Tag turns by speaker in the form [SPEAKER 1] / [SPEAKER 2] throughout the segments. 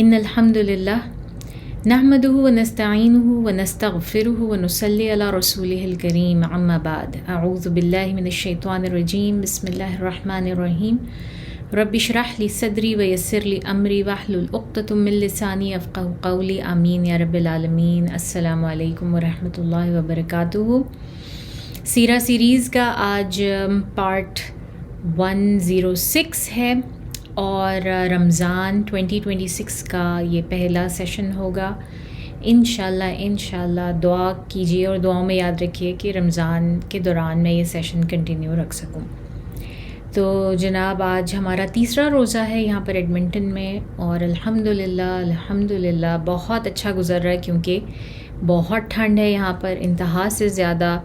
[SPEAKER 1] ان الحمد للہ نحمدہ ونستعینہ ونستغفرہ ونصلی علی رسولہ الکریم اما بعد اعوذ باللہ من الشیطان الرجیم بسم اللہ الرحمن الرحیم رب اشرح لی صدری ویسر لی امری واحلل عقدۃ من لسانی یفقہوا قولی آمین یا رب العالمین۔ السلام علیکم ورحمۃ اللہ وبرکاتہ۔ سیرہ سیریز کا آج پارٹ 106 ہے اور رمضان 2026 کا یہ پہلا سیشن ہوگا۔ انشاءاللہ دعا کیجیے اور دعاؤں میں یاد رکھیے کہ رمضان کے دوران میں یہ سیشن کنٹینیو رکھ سکوں۔ تو جناب آج ہمارا تیسرا روزہ ہے یہاں پر ایڈمنٹن میں، اور الحمدللہ بہت اچھا گزر رہا ہے کیونکہ بہت ٹھنڈ ہے یہاں پر، انتہا سے زیادہ۔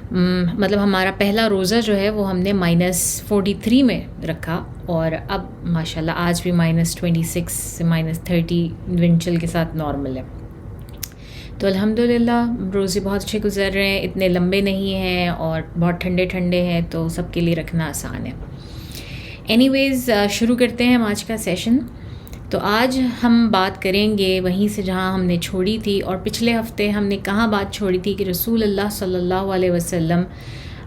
[SPEAKER 1] مطلب ہمارا پہلا روزہ جو ہے وہ ہم نے -43 میں رکھا، اور اب ماشاءاللہ آج بھی -26 سے -30 ونڈ چل کے ساتھ نارمل ہے۔ تو الحمدللہ روزے بہت اچھے گزر رہے ہیں، اتنے لمبے نہیں ہیں اور بہت ٹھنڈے ہیں، تو سب کے لیے رکھنا آسان ہے۔ اینی ویز شروع کرتے ہیں ہم آج کا سیشن۔ تو آج ہم بات کریں گے وہیں سے جہاں ہم نے چھوڑی تھی، اور پچھلے ہفتے ہم نے کہاں بات چھوڑی تھی کہ رسول اللہ صلی اللہ علیہ وسلم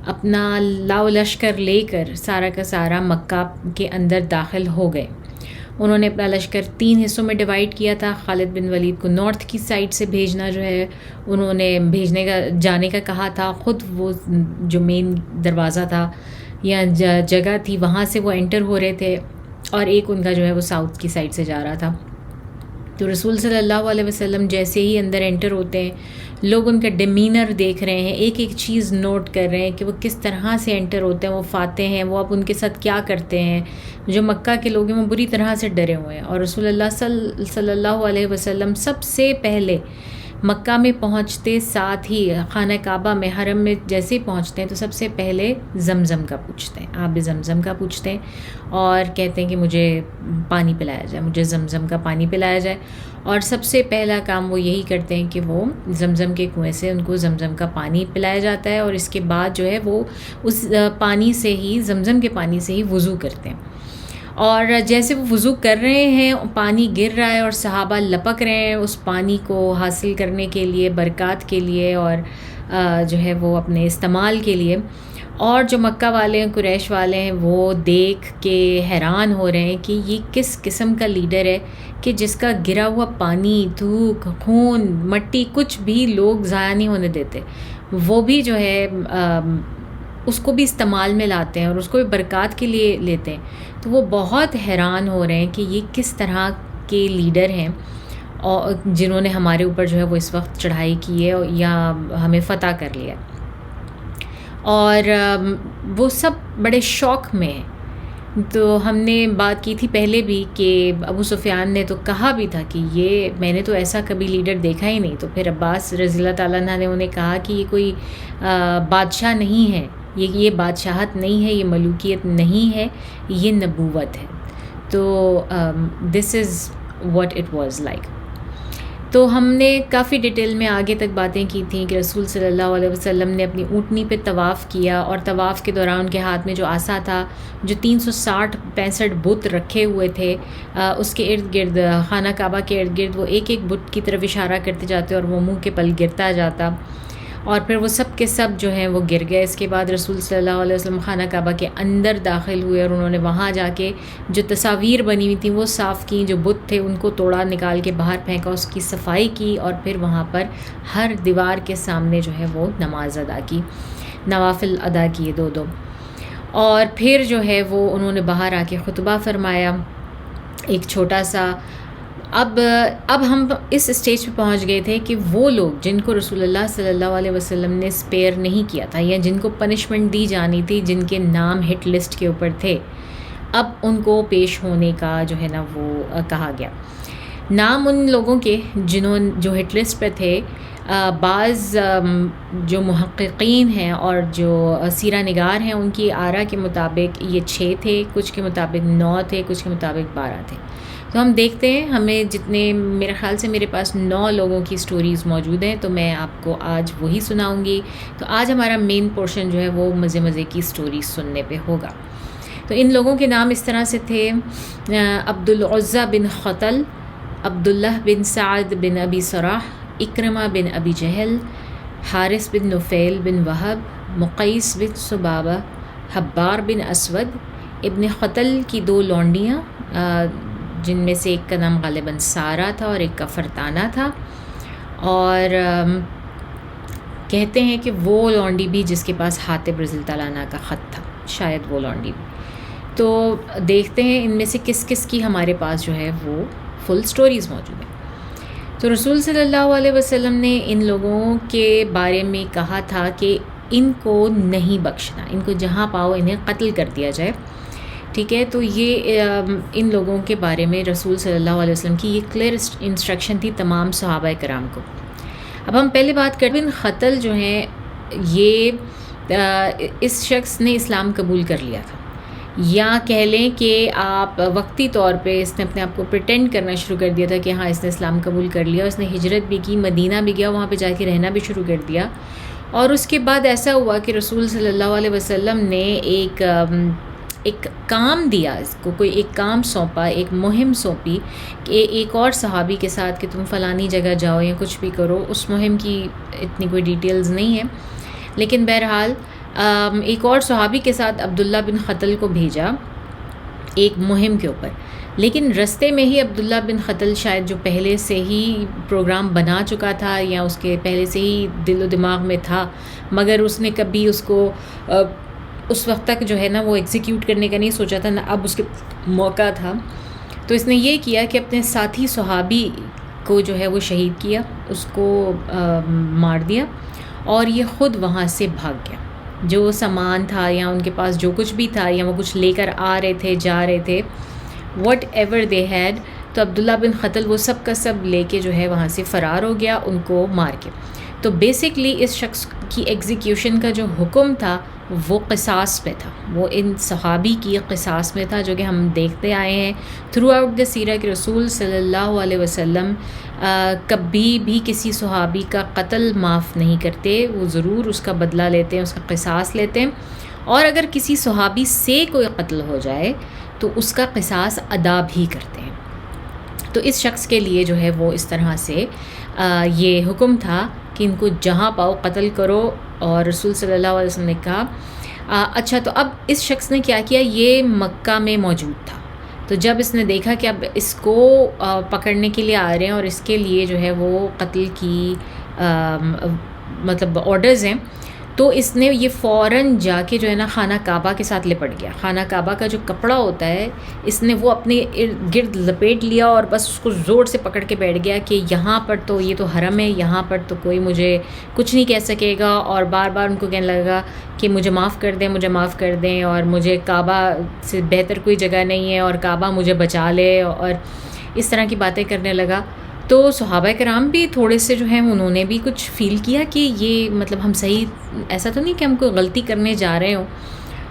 [SPEAKER 1] اپنا لاؤ لشکر لے کر سارا کا سارا مکہ کے اندر داخل ہو گئے۔ انہوں نے اپنا لشکر 3 حصوں میں ڈیوائیڈ کیا تھا۔ خالد بن ولید کو نارتھ کی سائڈ سے بھیجنا جو ہے انہوں نے جانے کا کہا تھا، خود وہ جو مین دروازہ تھا یا جگہ تھی وہاں سے وہ انٹر ہو رہے تھے، اور ایک ان کا جو ہے وہ ساؤتھ کی سائڈ سے جا رہا تھا۔ تو رسول صلی اللہ علیہ وسلم جیسے ہی اندر انٹر ہوتے ہیں، لوگ ان کا ڈیمینر دیکھ رہے ہیں، ایک ایک چیز نوٹ کر رہے ہیں کہ وہ کس طرح سے انٹر ہوتے ہیں، وہ فاتح ہیں، وہ اب ان کے ساتھ کیا کرتے ہیں۔ جو مکہ کے لوگ ہیں وہ بری طرح سے ڈرے ہوئے ہیں، اور رسول اللہ صلی اللہ علیہ وسلم سب سے پہلے مکہ میں پہنچتے ساتھ ہی خانہ کعبہ میں حرم میں جیسے ہی پہنچتے ہیں تو سب سے پہلے زمزم کا پوچھتے ہیں، آب زمزم کا پوچھتے ہیں، اور کہتے ہیں کہ مجھے پانی پلایا جائے، مجھے زمزم کا پانی پلایا جائے۔ اور سب سے پہلا کام وہ یہی کرتے ہیں کہ وہ زمزم کے کنویں سے ان کو زمزم کا پانی پلایا جاتا ہے، اور اس کے بعد جو ہے وہ اس پانی سے ہی، زمزم کے پانی سے ہی وضو کرتے ہیں۔ اور جیسے وہ وضو کر رہے ہیں، پانی گر رہا ہے اور صحابہ لپک رہے ہیں اس پانی کو حاصل کرنے کے لیے، برکات کے لیے، اور جو ہے وہ اپنے استعمال کے لیے۔ اور جو مکہ والے ہیں، قریش والے ہیں، وہ دیکھ کے حیران ہو رہے ہیں کہ یہ کس قسم کا لیڈر ہے کہ جس کا گرا ہوا پانی، تھوک، خون، مٹی، کچھ بھی لوگ ضائع نہیں ہونے دیتے، وہ بھی جو ہے اس کو بھی استعمال میں لاتے ہیں اور اس کو بھی برکات کے لیے لیتے ہیں۔ تو وہ بہت حیران ہو رہے ہیں کہ یہ کس طرح کے لیڈر ہیں، اور جنہوں نے ہمارے اوپر جو ہے وہ اس وقت چڑھائی کی ہے یا ہمیں فتح کر لیا۔ اور وہ سب بڑے شوق میں ہیں۔ تو ہم نے بات کی تھی پہلے بھی کہ ابو سفیان نے تو کہا بھی تھا کہ یہ میں نے تو ایسا کبھی لیڈر دیکھا ہی نہیں۔ تو پھر عباس رضی اللہ تعالیٰ عنہ نے انہیں کہا کہ یہ کوئی بادشاہ نہیں ہے، یہ بادشاہت نہیں ہے، یہ ملوکیت نہیں ہے، یہ نبوت ہے۔ تو this is what it was like. تو ہم نے کافی ڈیٹیل میں آگے تک باتیں کی تھیں کہ رسول صلی اللہ علیہ وسلم نے اپنی اونٹنی پہ طواف کیا، اور طواف کے دوران ان کے ہاتھ میں جو عصا تھا، جو 365 بت رکھے ہوئے تھے، اس کے ارد گرد، خانہ کعبہ کے ارد گرد وہ ایک ایک بت کی طرف اشارہ کرتے جاتے اور وہ منہ کے پل گرتا جاتا، اور پھر وہ سب کے سب جو ہیں وہ گر گئے۔ اس کے بعد رسول صلی اللہ علیہ وسلم خانہ کعبہ کے اندر داخل ہوئے، اور انہوں نے وہاں جا کے جو تصاویر بنی ہوئی تھیں وہ صاف کیں، جو بت تھے ان کو توڑا، نکال کے باہر پھینکا، اس کی صفائی کی، اور پھر وہاں پر ہر دیوار کے سامنے جو ہے وہ نماز ادا کی، نوافل ادا کیے 2 اور پھر جو ہے وہ انہوں نے باہر آ کے خطبہ فرمایا ایک چھوٹا سا۔ اب ہم اس اسٹیج پہ پہنچ گئے تھے کہ وہ لوگ جن کو رسول اللہ صلی اللہ علیہ وسلم نے اسپیئر نہیں کیا تھا، یا جن کو پنشمنٹ دی جانی تھی، جن کے نام ہٹ لسٹ کے اوپر تھے، اب ان کو پیش ہونے کا جو ہے نا وہ کہا گیا۔ نام ان لوگوں کے جو ہٹ لسٹ پہ تھے، بعض جو محققین ہیں اور جو سیرہ نگار ہیں ان کی آرا کے مطابق یہ 6 تھے، کچھ کے مطابق 9 تھے، کچھ کے مطابق 12 تھے۔ تو ہم دیکھتے ہیں، ہمیں جتنے، میرے خیال سے میرے پاس 9 لوگوں کی سٹوریز موجود ہیں، تو میں آپ کو آج وہی سناؤں گی۔ تو آج ہمارا مین پورشن جو ہے وہ مزے کی سٹوریز سننے پہ ہوگا۔ تو ان لوگوں کے نام اس طرح سے تھے: عبد العزیٰ بن خطل، عبداللہ بن سعد بن ابی سراح، اکرمہ بن ابی جہل، حارث بن نفیل بن وہب، مقیس بن صبابہ، حبار بن اسود، ابن قتل کی 2 لونڈیاں جن میں سے ایک کا نام غالباً سارہ تھا اور ایک کا فرتانہ تھا، اور کہتے ہیں کہ وہ لونڈی بھی جس کے پاس حاتب رضی اللہ عنہ کا خط تھا، شاید وہ لونڈی بھی۔ تو دیکھتے ہیں ان میں سے کس کس کی ہمارے پاس جو ہے وہ فل سٹوریز موجود ہیں۔ تو رسول صلی اللہ علیہ وسلم نے ان لوگوں کے بارے میں کہا تھا کہ ان کو نہیں بخشنا، ان کو جہاں پاؤ انہیں قتل کر دیا جائے، ٹھیک ہے۔ تو یہ ان لوگوں کے بارے میں رسول صلی اللہ علیہ وسلم کی یہ کلیئر انسٹرکشن تھی تمام صحابہ کرام کو۔ اب ہم پہلے بات کرتے ہیں، قتل جو ہیں یہ اس شخص نے اسلام قبول کر لیا تھا، یا کہہ لیں کہ آپ وقتی طور پہ اس نے اپنے آپ کو پریٹینڈ کرنا شروع کر دیا تھا کہ ہاں اس نے اسلام قبول کر لیا، اس نے ہجرت بھی کی، مدینہ بھی گیا، وہاں پہ جا کے رہنا بھی شروع کر دیا، اور اس کے بعد ایسا ہوا کہ رسول صلی اللہ علیہ وسلم نے ایک کام دیا، اس کو کوئی ایک کام سونپا، ایک مہم سونپی کہ ایک اور صحابی کے ساتھ کہ تم فلانی جگہ جاؤ یا کچھ بھی کرو۔ اس مہم کی اتنی کوئی ڈیٹیلز نہیں ہے، لیکن بہرحال ایک اور صحابی کے ساتھ عبداللہ بن قتل کو بھیجا ایک مہم کے اوپر، لیکن رستے میں ہی عبداللہ بن قتل شاید جو پہلے سے ہی پروگرام بنا چکا تھا یا اس کے پہلے سے ہی دل و دماغ میں تھا، مگر اس نے کبھی اس کو اس وقت تک جو ہے نا وہ ایگزیکیوٹ کرنے کا نہیں سوچا تھا، نہ اب اس کے موقع تھا، تو اس نے یہ کیا کہ اپنے ساتھی صحابی کو جو ہے وہ شہید کیا، اس کو مار دیا، اور یہ خود وہاں سے بھاگ گیا۔ جو سامان تھا یا ان کے پاس جو کچھ بھی تھا یا وہ کچھ لے کر آ رہے تھے جا رہے تھے، وٹ ایور دے ہیڈ، تو عبداللہ بن قتل وہ سب کا سب لے کے جو ہے وہاں سے فرار ہو گیا ان کو مار کے۔ تو بیسکلی اس شخص کی ایگزیکیوشن کا جو حکم تھا وہ قصاص پہ تھا، وہ ان صحابی کی قصاص میں تھا، جو کہ ہم دیکھتے آئے ہیں تھرو آؤٹ دا سیرہ کہ رسول صلی اللہ علیہ وسلم کبھی بھی کسی صحابی کا قتل معاف نہیں کرتے، وہ ضرور اس کا بدلہ لیتے ہیں، اس کا قصاص لیتے ہیں، اور اگر کسی صحابی سے کوئی قتل ہو جائے تو اس کا قصاص ادا بھی کرتے ہیں۔ تو اس شخص کے لیے جو ہے وہ اس طرح سے یہ حکم تھا کہ ان کو جہاں پاؤ قتل کرو، اور رسول صلی اللہ علیہ وسلم نے کہا اچھا تو اب اس شخص نے کیا کیا، یہ مکہ میں موجود تھا، تو جب اس نے دیکھا کہ اب اس کو پکڑنے کے لیے آ رہے ہیں اور اس کے لیے جو ہے وہ قتل کی مطلب آرڈرز ہیں، تو اس نے یہ فوراً جا کے جو ہے نا خانہ کعبہ کے ساتھ لپٹ گیا۔ خانہ کعبہ کا جو کپڑا ہوتا ہے اس نے وہ اپنے گرد لپیٹ لیا اور بس اس کو زور سے پکڑ کے بیٹھ گیا کہ یہاں پر تو یہ تو حرم ہے، یہاں پر تو کوئی مجھے کچھ نہیں کہہ سکے گا، اور بار بار ان کو کہنے لگا کہ مجھے معاف کر دیں، مجھے معاف کر دیں، اور مجھے کعبہ سے بہتر کوئی جگہ نہیں ہے، اور کعبہ مجھے بچا لے، اور اس طرح کی باتیں کرنے لگا۔ تو صحابہ کرام بھی تھوڑے سے جو ہیں انہوں نے بھی کچھ فیل کیا کہ یہ مطلب ہم صحیح، ایسا تو نہیں کہ ہم کوئی غلطی کرنے جا رہے ہوں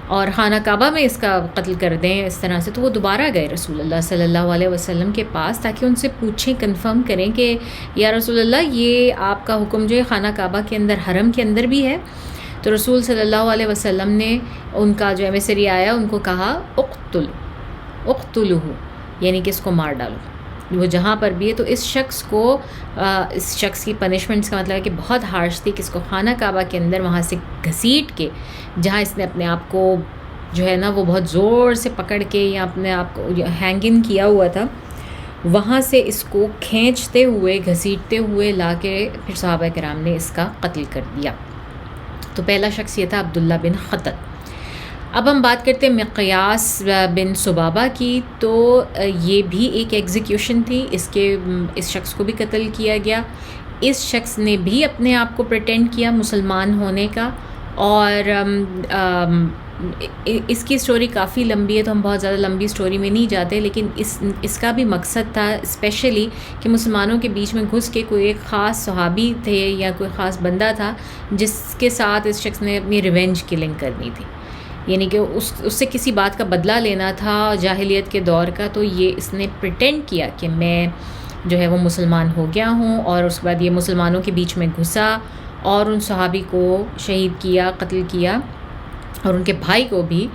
[SPEAKER 1] اور خانہ کعبہ میں اس کا قتل کر دیں اس طرح سے۔ تو وہ دوبارہ گئے رسول اللہ صلی اللہ علیہ وسلم کے پاس تاکہ ان سے پوچھیں، کنفرم کریں کہ یا رسول اللہ یہ آپ کا حکم جو ہے خانہ کعبہ کے اندر، حرم کے اندر بھی ہے؟ تو رسول صلی اللہ علیہ وسلم نے ان کا جو ایمیسری آیا ان کو کہا اقتلوہ، یعنی کہ اس کو مار ڈالو، وہ جہاں پر بھی ہے۔ تو اس شخص کی پنشمنٹس کا مطلب ہے کہ بہت ہارش تھی، کہ اس کو خانہ کعبہ کے اندر وہاں سے گھسیٹ کے، جہاں اس نے اپنے آپ کو جو ہے نا وہ بہت زور سے پکڑ کے یا اپنے آپ کو ہینگن کیا ہوا تھا، وہاں سے اس کو کھینچتے ہوئے گھسیٹتے ہوئے لا کے پھر صحابہ کرام نے اس کا قتل کر دیا۔ تو پہلا شخص یہ تھا عبداللہ بن قتل۔ اب ہم بات کرتے ہیں مقیاس بن صبابہ کی، تو یہ بھی ایک ایگزیکیوشن تھی، اس شخص کو بھی قتل کیا گیا۔ اس شخص نے بھی اپنے آپ کو پریٹینڈ کیا مسلمان ہونے کا، اور اس کی سٹوری کافی لمبی ہے، تو ہم بہت زیادہ لمبی سٹوری میں نہیں جاتے، لیکن اس کا بھی مقصد تھا اسپیشلی کہ مسلمانوں کے بیچ میں گھس کے کوئی ایک خاص صحابی تھے یا کوئی خاص بندہ تھا جس کے ساتھ اس شخص نے اپنی ریونج کلنگ کرنی تھی، یعنی کہ اس سے کسی بات کا بدلہ لینا تھا جاہلیت کے دور کا۔ تو یہ اس نے پریٹینڈ کیا کہ میں جو ہے وہ مسلمان ہو گیا ہوں، اور اس کے بعد یہ مسلمانوں کے بیچ میں گھسا اور ان صحابی کو شہید کیا، قتل کیا، اور ان کے بھائی کو بھی،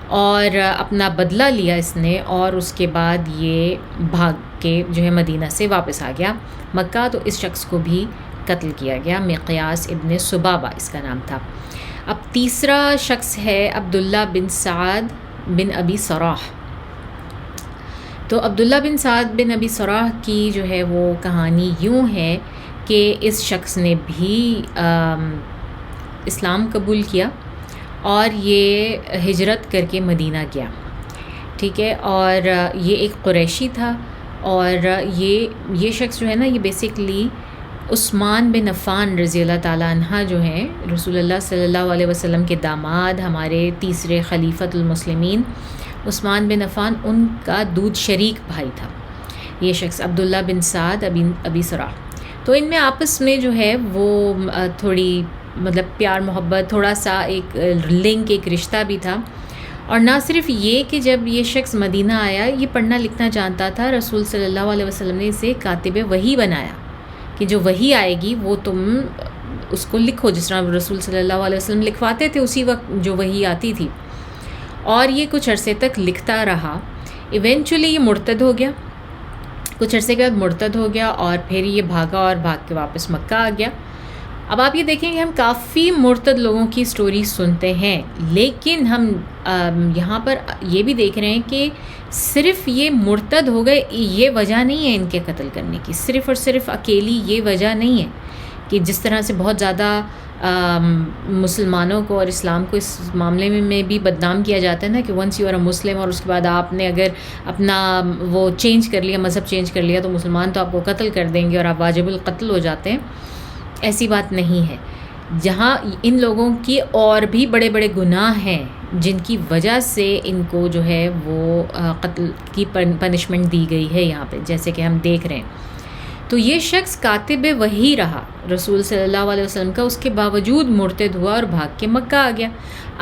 [SPEAKER 1] اور اپنا بدلہ لیا اس نے، اور اس کے بعد یہ بھاگ کہ جو ہے مدینہ سے واپس آ گیا مکہ، تو اس شخص کو بھی قتل کیا گیا، مقیاس ابن سبابہ اس کا نام تھا۔ اب تیسرا شخص ہے عبداللہ بن سعد بن ابی سراح۔ تو عبداللہ بن سعد بن ابی سراح کی جو ہے وہ کہانی یوں ہے کہ اس شخص نے بھی اسلام قبول کیا اور یہ ہجرت کر کے مدینہ گیا، ٹھیک ہے، اور یہ ایک قریشی تھا، اور یہ شخص جو ہے نا یہ بیسکلی عثمان بن عفان رضی اللہ تعالیٰ عنہ جو ہیں رسول اللہ صلی اللہ علیہ وسلم کے داماد، ہمارے تیسرے خلیفۃ المسلمین عثمان بن عفان، ان کا دودھ شریک بھائی تھا یہ شخص عبداللہ بن سعد ابی سراح۔ تو ان میں آپس میں جو ہے وہ تھوڑی مطلب پیار محبت، تھوڑا سا ایک لنک، ایک رشتہ بھی تھا۔ اور نہ صرف یہ کہ جب یہ شخص مدینہ آیا یہ پڑھنا لکھنا جانتا تھا، رسول صلی اللہ علیہ وسلم نے اسے کاتب وحی بنایا کہ جو وحی آئے گی وہ تم اس کو لکھو، جس طرح رسول صلی اللہ علیہ وسلم لکھواتے تھے اسی وقت جو وحی آتی تھی۔ اور یہ کچھ عرصے تک لکھتا رہا، ایونچولی یہ مرتد ہو گیا، کچھ عرصے کے بعد مرتد ہو گیا اور پھر یہ بھاگا اور بھاگ کے واپس مکہ آ گیا۔ اب آپ یہ دیکھیں کہ ہم کافی مرتد لوگوں کی سٹوری سنتے ہیں، لیکن ہم یہاں پر یہ بھی دیکھ رہے ہیں کہ صرف یہ مرتد ہو گئے یہ وجہ نہیں ہے ان کے قتل کرنے کی، صرف اور صرف اکیلی یہ وجہ نہیں ہے کہ جس طرح سے بہت زیادہ مسلمانوں کو اور اسلام کو اس معاملے میں بھی بدنام کیا جاتا ہے نا کہ ونس یو آر اے مسلم اور اس کے بعد آپ نے اگر اپنا وہ چینج کر لیا، مذہب چینج کر لیا، تو مسلمان تو آپ کو قتل کر دیں گے اور آپ واجب القتل ہو جاتے ہیں۔ ایسی بات نہیں ہے، جہاں ان لوگوں کی اور بھی بڑے بڑے گناہ ہیں جن کی وجہ سے ان کو جو ہے وہ قتل کی پنشمنٹ دی گئی ہے یہاں پہ، جیسے کہ ہم دیکھ رہے ہیں۔ تو یہ شخص کاتب وحی رہا رسول صلی اللہ علیہ وسلم کا، اس کے باوجود مرتد ہوا اور بھاگ کے مکہ آ گیا۔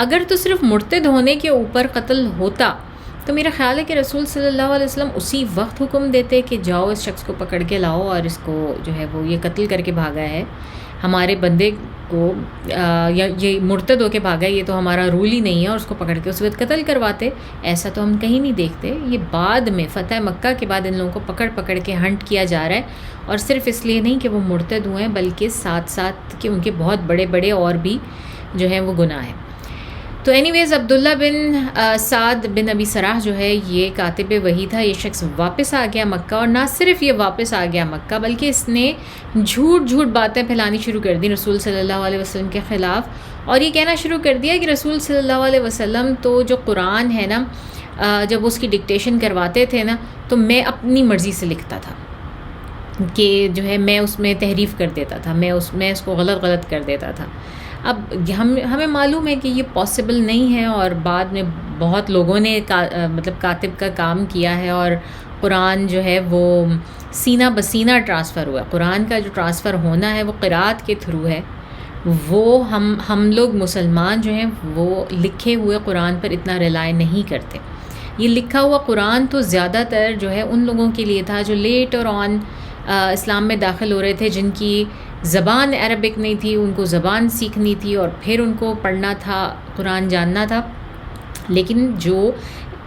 [SPEAKER 1] اگر تو صرف مرتد ہونے کے اوپر قتل ہوتا تو میرا خیال ہے کہ رسول صلی اللہ علیہ وسلم اسی وقت حکم دیتے کہ جاؤ اس شخص کو پکڑ کے لاؤ اور اس کو جو ہے وہ یہ قتل کر کے بھاگا ہے، ہمارے بندے کو یا یہ مرتد ہو کے بھاگا ہے، یہ تو ہمارا رول ہی نہیں ہے، اور اس کو پکڑ کے اس وقت قتل کرواتے۔ ایسا تو ہم کہیں نہیں دیکھتے، یہ بعد میں فتح مکہ کے بعد ان لوگوں کو پکڑ کے ہنٹ کیا جا رہا ہے، اور صرف اس لیے نہیں کہ وہ مرتد ہوئے ہیں بلکہ ساتھ ساتھ کہ ان کے بہت بڑے بڑے اور بھی جو ہیں وہ گناہ ہیں۔ تو اینی ویز عبداللہ بن سعد بن ابی سراح جو ہے یہ کاتب وحی تھا، یہ شخص واپس آ گیا مکہ، اور نہ صرف یہ واپس آ گیا مکہ بلکہ اس نے جھوٹ باتیں پھیلانی شروع کر دی رسول صلی اللہ علیہ وسلم کے خلاف، اور یہ کہنا شروع کر دیا کہ رسول صلی اللہ علیہ وسلم تو جو قرآن ہے نا، جب اس کی ڈکٹیشن کرواتے تھے نا تو میں اپنی مرضی سے لکھتا تھا، کہ جو ہے میں اس میں تحریف کر دیتا تھا، میں اس کو غلط کر دیتا تھا۔ اب ہمیں معلوم ہے کہ یہ پاسبل نہیں ہے، اور بعد میں بہت لوگوں نے مطلب کاتب کا کام کیا ہے، اور قرآن جو ہے وہ سینہ بسینہ ٹرانسفر ہوا۔ قرآن کا جو ٹرانسفر ہونا ہے وہ قرأت کے تھرو ہے، وہ ہم لوگ مسلمان جو ہیں وہ لکھے ہوئے قرآن پر اتنا ریلائی نہیں کرتے۔ یہ لکھا ہوا قرآن تو زیادہ تر جو ہے ان لوگوں کے لیے تھا جو لیٹر آن اسلام میں داخل ہو رہے تھے، جن کی زبان عربک نہیں تھی، ان کو زبان سیکھنی تھی اور پھر ان کو پڑھنا تھا، قرآن جاننا تھا۔ لیکن جو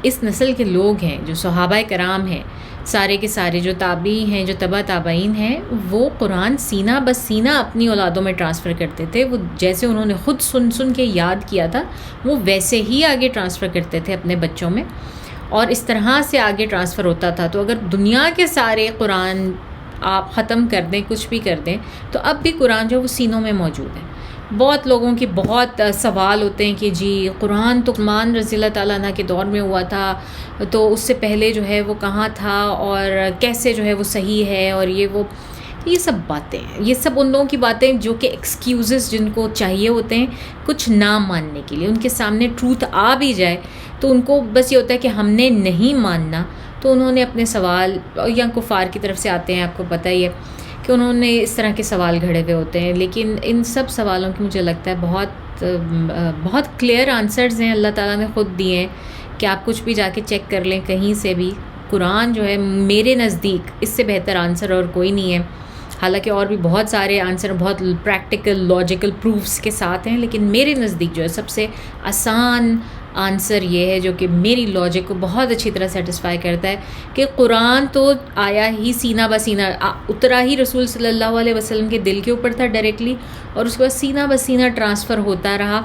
[SPEAKER 1] اس نسل کے لوگ ہیں، جو صحابہ کرام ہیں، سارے کے سارے جو تابعی ہیں، جو تبع تابعین ہیں، وہ قرآن سینہ بس سینہ اپنی اولادوں میں ٹرانسفر کرتے تھے۔ وہ جیسے انہوں نے خود سن کے یاد کیا تھا وہ ویسے ہی آگے ٹرانسفر کرتے تھے اپنے بچوں میں، اور اس طرح سے آگے ٹرانسفر ہوتا تھا۔ تو اگر دنیا کے سارے قرآن آپ ختم کر دیں، کچھ بھی کر دیں، تو اب بھی قرآن جو وہ سینوں میں موجود ہے۔ بہت لوگوں کی بہت سوال ہوتے ہیں کہ جی قرآن تو عثمان رضی اللہ تعالیٰ عنہ کے دور میں ہوا تھا، تو اس سے پہلے جو ہے وہ کہاں تھا اور کیسے جو ہے وہ صحیح ہے، اور یہ سب باتیں ہیں، یہ سب ان لوگوں کی باتیں جو کہ ایکسکیوزز جن کو چاہیے ہوتے ہیں کچھ نہ ماننے کے لیے۔ ان کے سامنے ٹروتھ آ بھی جائے تو ان کو بس یہ ہوتا ہے کہ ہم نے نہیں ماننا، تو انہوں نے اپنے سوال، یا کفار کی طرف سے آتے ہیں، آپ کو پتہ ہی ہے کہ انہوں نے اس طرح کے سوال گھڑے ہوئے ہوتے ہیں۔ لیکن ان سب سوالوں کی مجھے لگتا ہے بہت کلیئر آنسرز ہیں، اللہ تعالیٰ نے خود دیے ہیں کہ آپ کچھ بھی جا کے چیک کر لیں کہیں سے بھی۔ قرآن جو ہے میرے نزدیک اس سے بہتر آنسر اور کوئی نہیں ہے، حالانکہ اور بھی بہت سارے آنسر بہت پریکٹیکل لاجیکل پروفس کے ساتھ ہیں، لیکن میرے نزدیک جو ہے سب سے آسان آنسر یہ ہے جو کہ میری لاجک کو بہت اچھی طرح سیٹسفائی کرتا ہے کہ قرآن تو آیا ہی سینہ بسینہ، اترا ہی رسول صلی اللہ علیہ وسلم کے دل کے اوپر تھا ڈائریکٹلی، اور اس کے بعد سینہ بسینہ ٹرانسفر ہوتا رہا،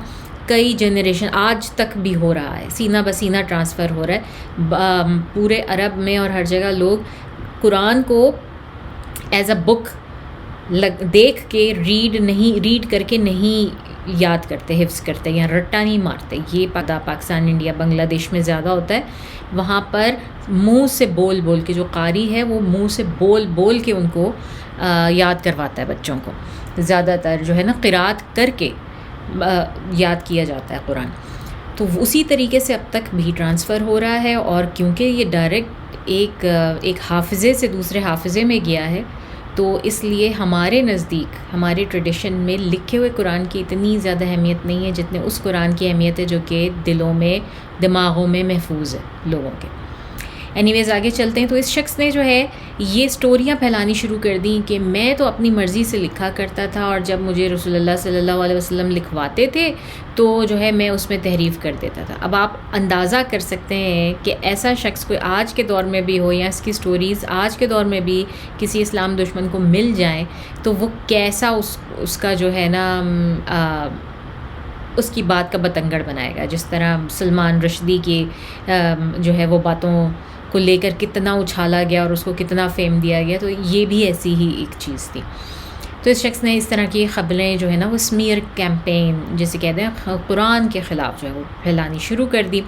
[SPEAKER 1] کئی جنریشن آج تک بھی ہو رہا ہے، سینہ بسینہ ٹرانسفر ہو رہا ہے پورے عرب میں، اور ہر جگہ لوگ قرآن کو ایز اے بک دیکھ کے ریڈ کر کے نہیں یاد کرتے، حفظ کرتے یا رٹا نہیں مارتے. یہ پاکستان، انڈیا، بنگلہ دیش میں زیادہ ہوتا ہے. وہاں پر منہ سے بول بول کے، جو قاری ہے وہ منہ سے بول بول کے ان کو یاد کرواتا ہے بچوں کو، زیادہ تر جو ہے نا قرات کر کے یاد کیا جاتا ہے قرآن. تو اسی طریقے سے اب تک بھی ٹرانسفر ہو رہا ہے، اور کیونکہ یہ ڈائریکٹ ایک حافظے سے دوسرے حافظے میں گیا ہے، تو اس لیے ہمارے نزدیک، ہمارے ٹریڈیشن میں لکھے ہوئے قرآن کی اتنی زیادہ اہمیت نہیں ہے جتنے اس قرآن کی اہمیت ہے جو کہ دلوں میں، دماغوں میں محفوظ ہے لوگوں کے. اینی ویز آگے چلتے ہیں. تو اس شخص نے جو ہے یہ سٹوریاں پھیلانی شروع کر دیں کہ میں تو اپنی مرضی سے لکھا کرتا تھا، اور جب مجھے رسول اللہ صلی اللہ علیہ وسلم لکھواتے تھے تو جو ہے میں اس میں تحریف کر دیتا تھا. اب آپ اندازہ کر سکتے ہیں کہ ایسا شخص کوئی آج کے دور میں بھی ہو، یا اس کی سٹوریز آج کے دور میں بھی کسی اسلام دشمن کو مل جائیں تو وہ کیسا اس کا جو ہے نا اس کی بات کا بتنگڑ بنائے گا. جس طرح سلمان رشدی کی جو ہے وہ باتوں کو لے کر کتنا اچھالا گیا اور اس کو کتنا فیم دیا گیا، تو یہ بھی ایسی ہی ایک چیز تھی. تو اس شخص نے اس طرح کی خبریں جو ہے نا وہ اسمیر کیمپین جسے کہتے ہیں قرآن کے خلاف جو ہے وہ پھیلانی شروع کر دی.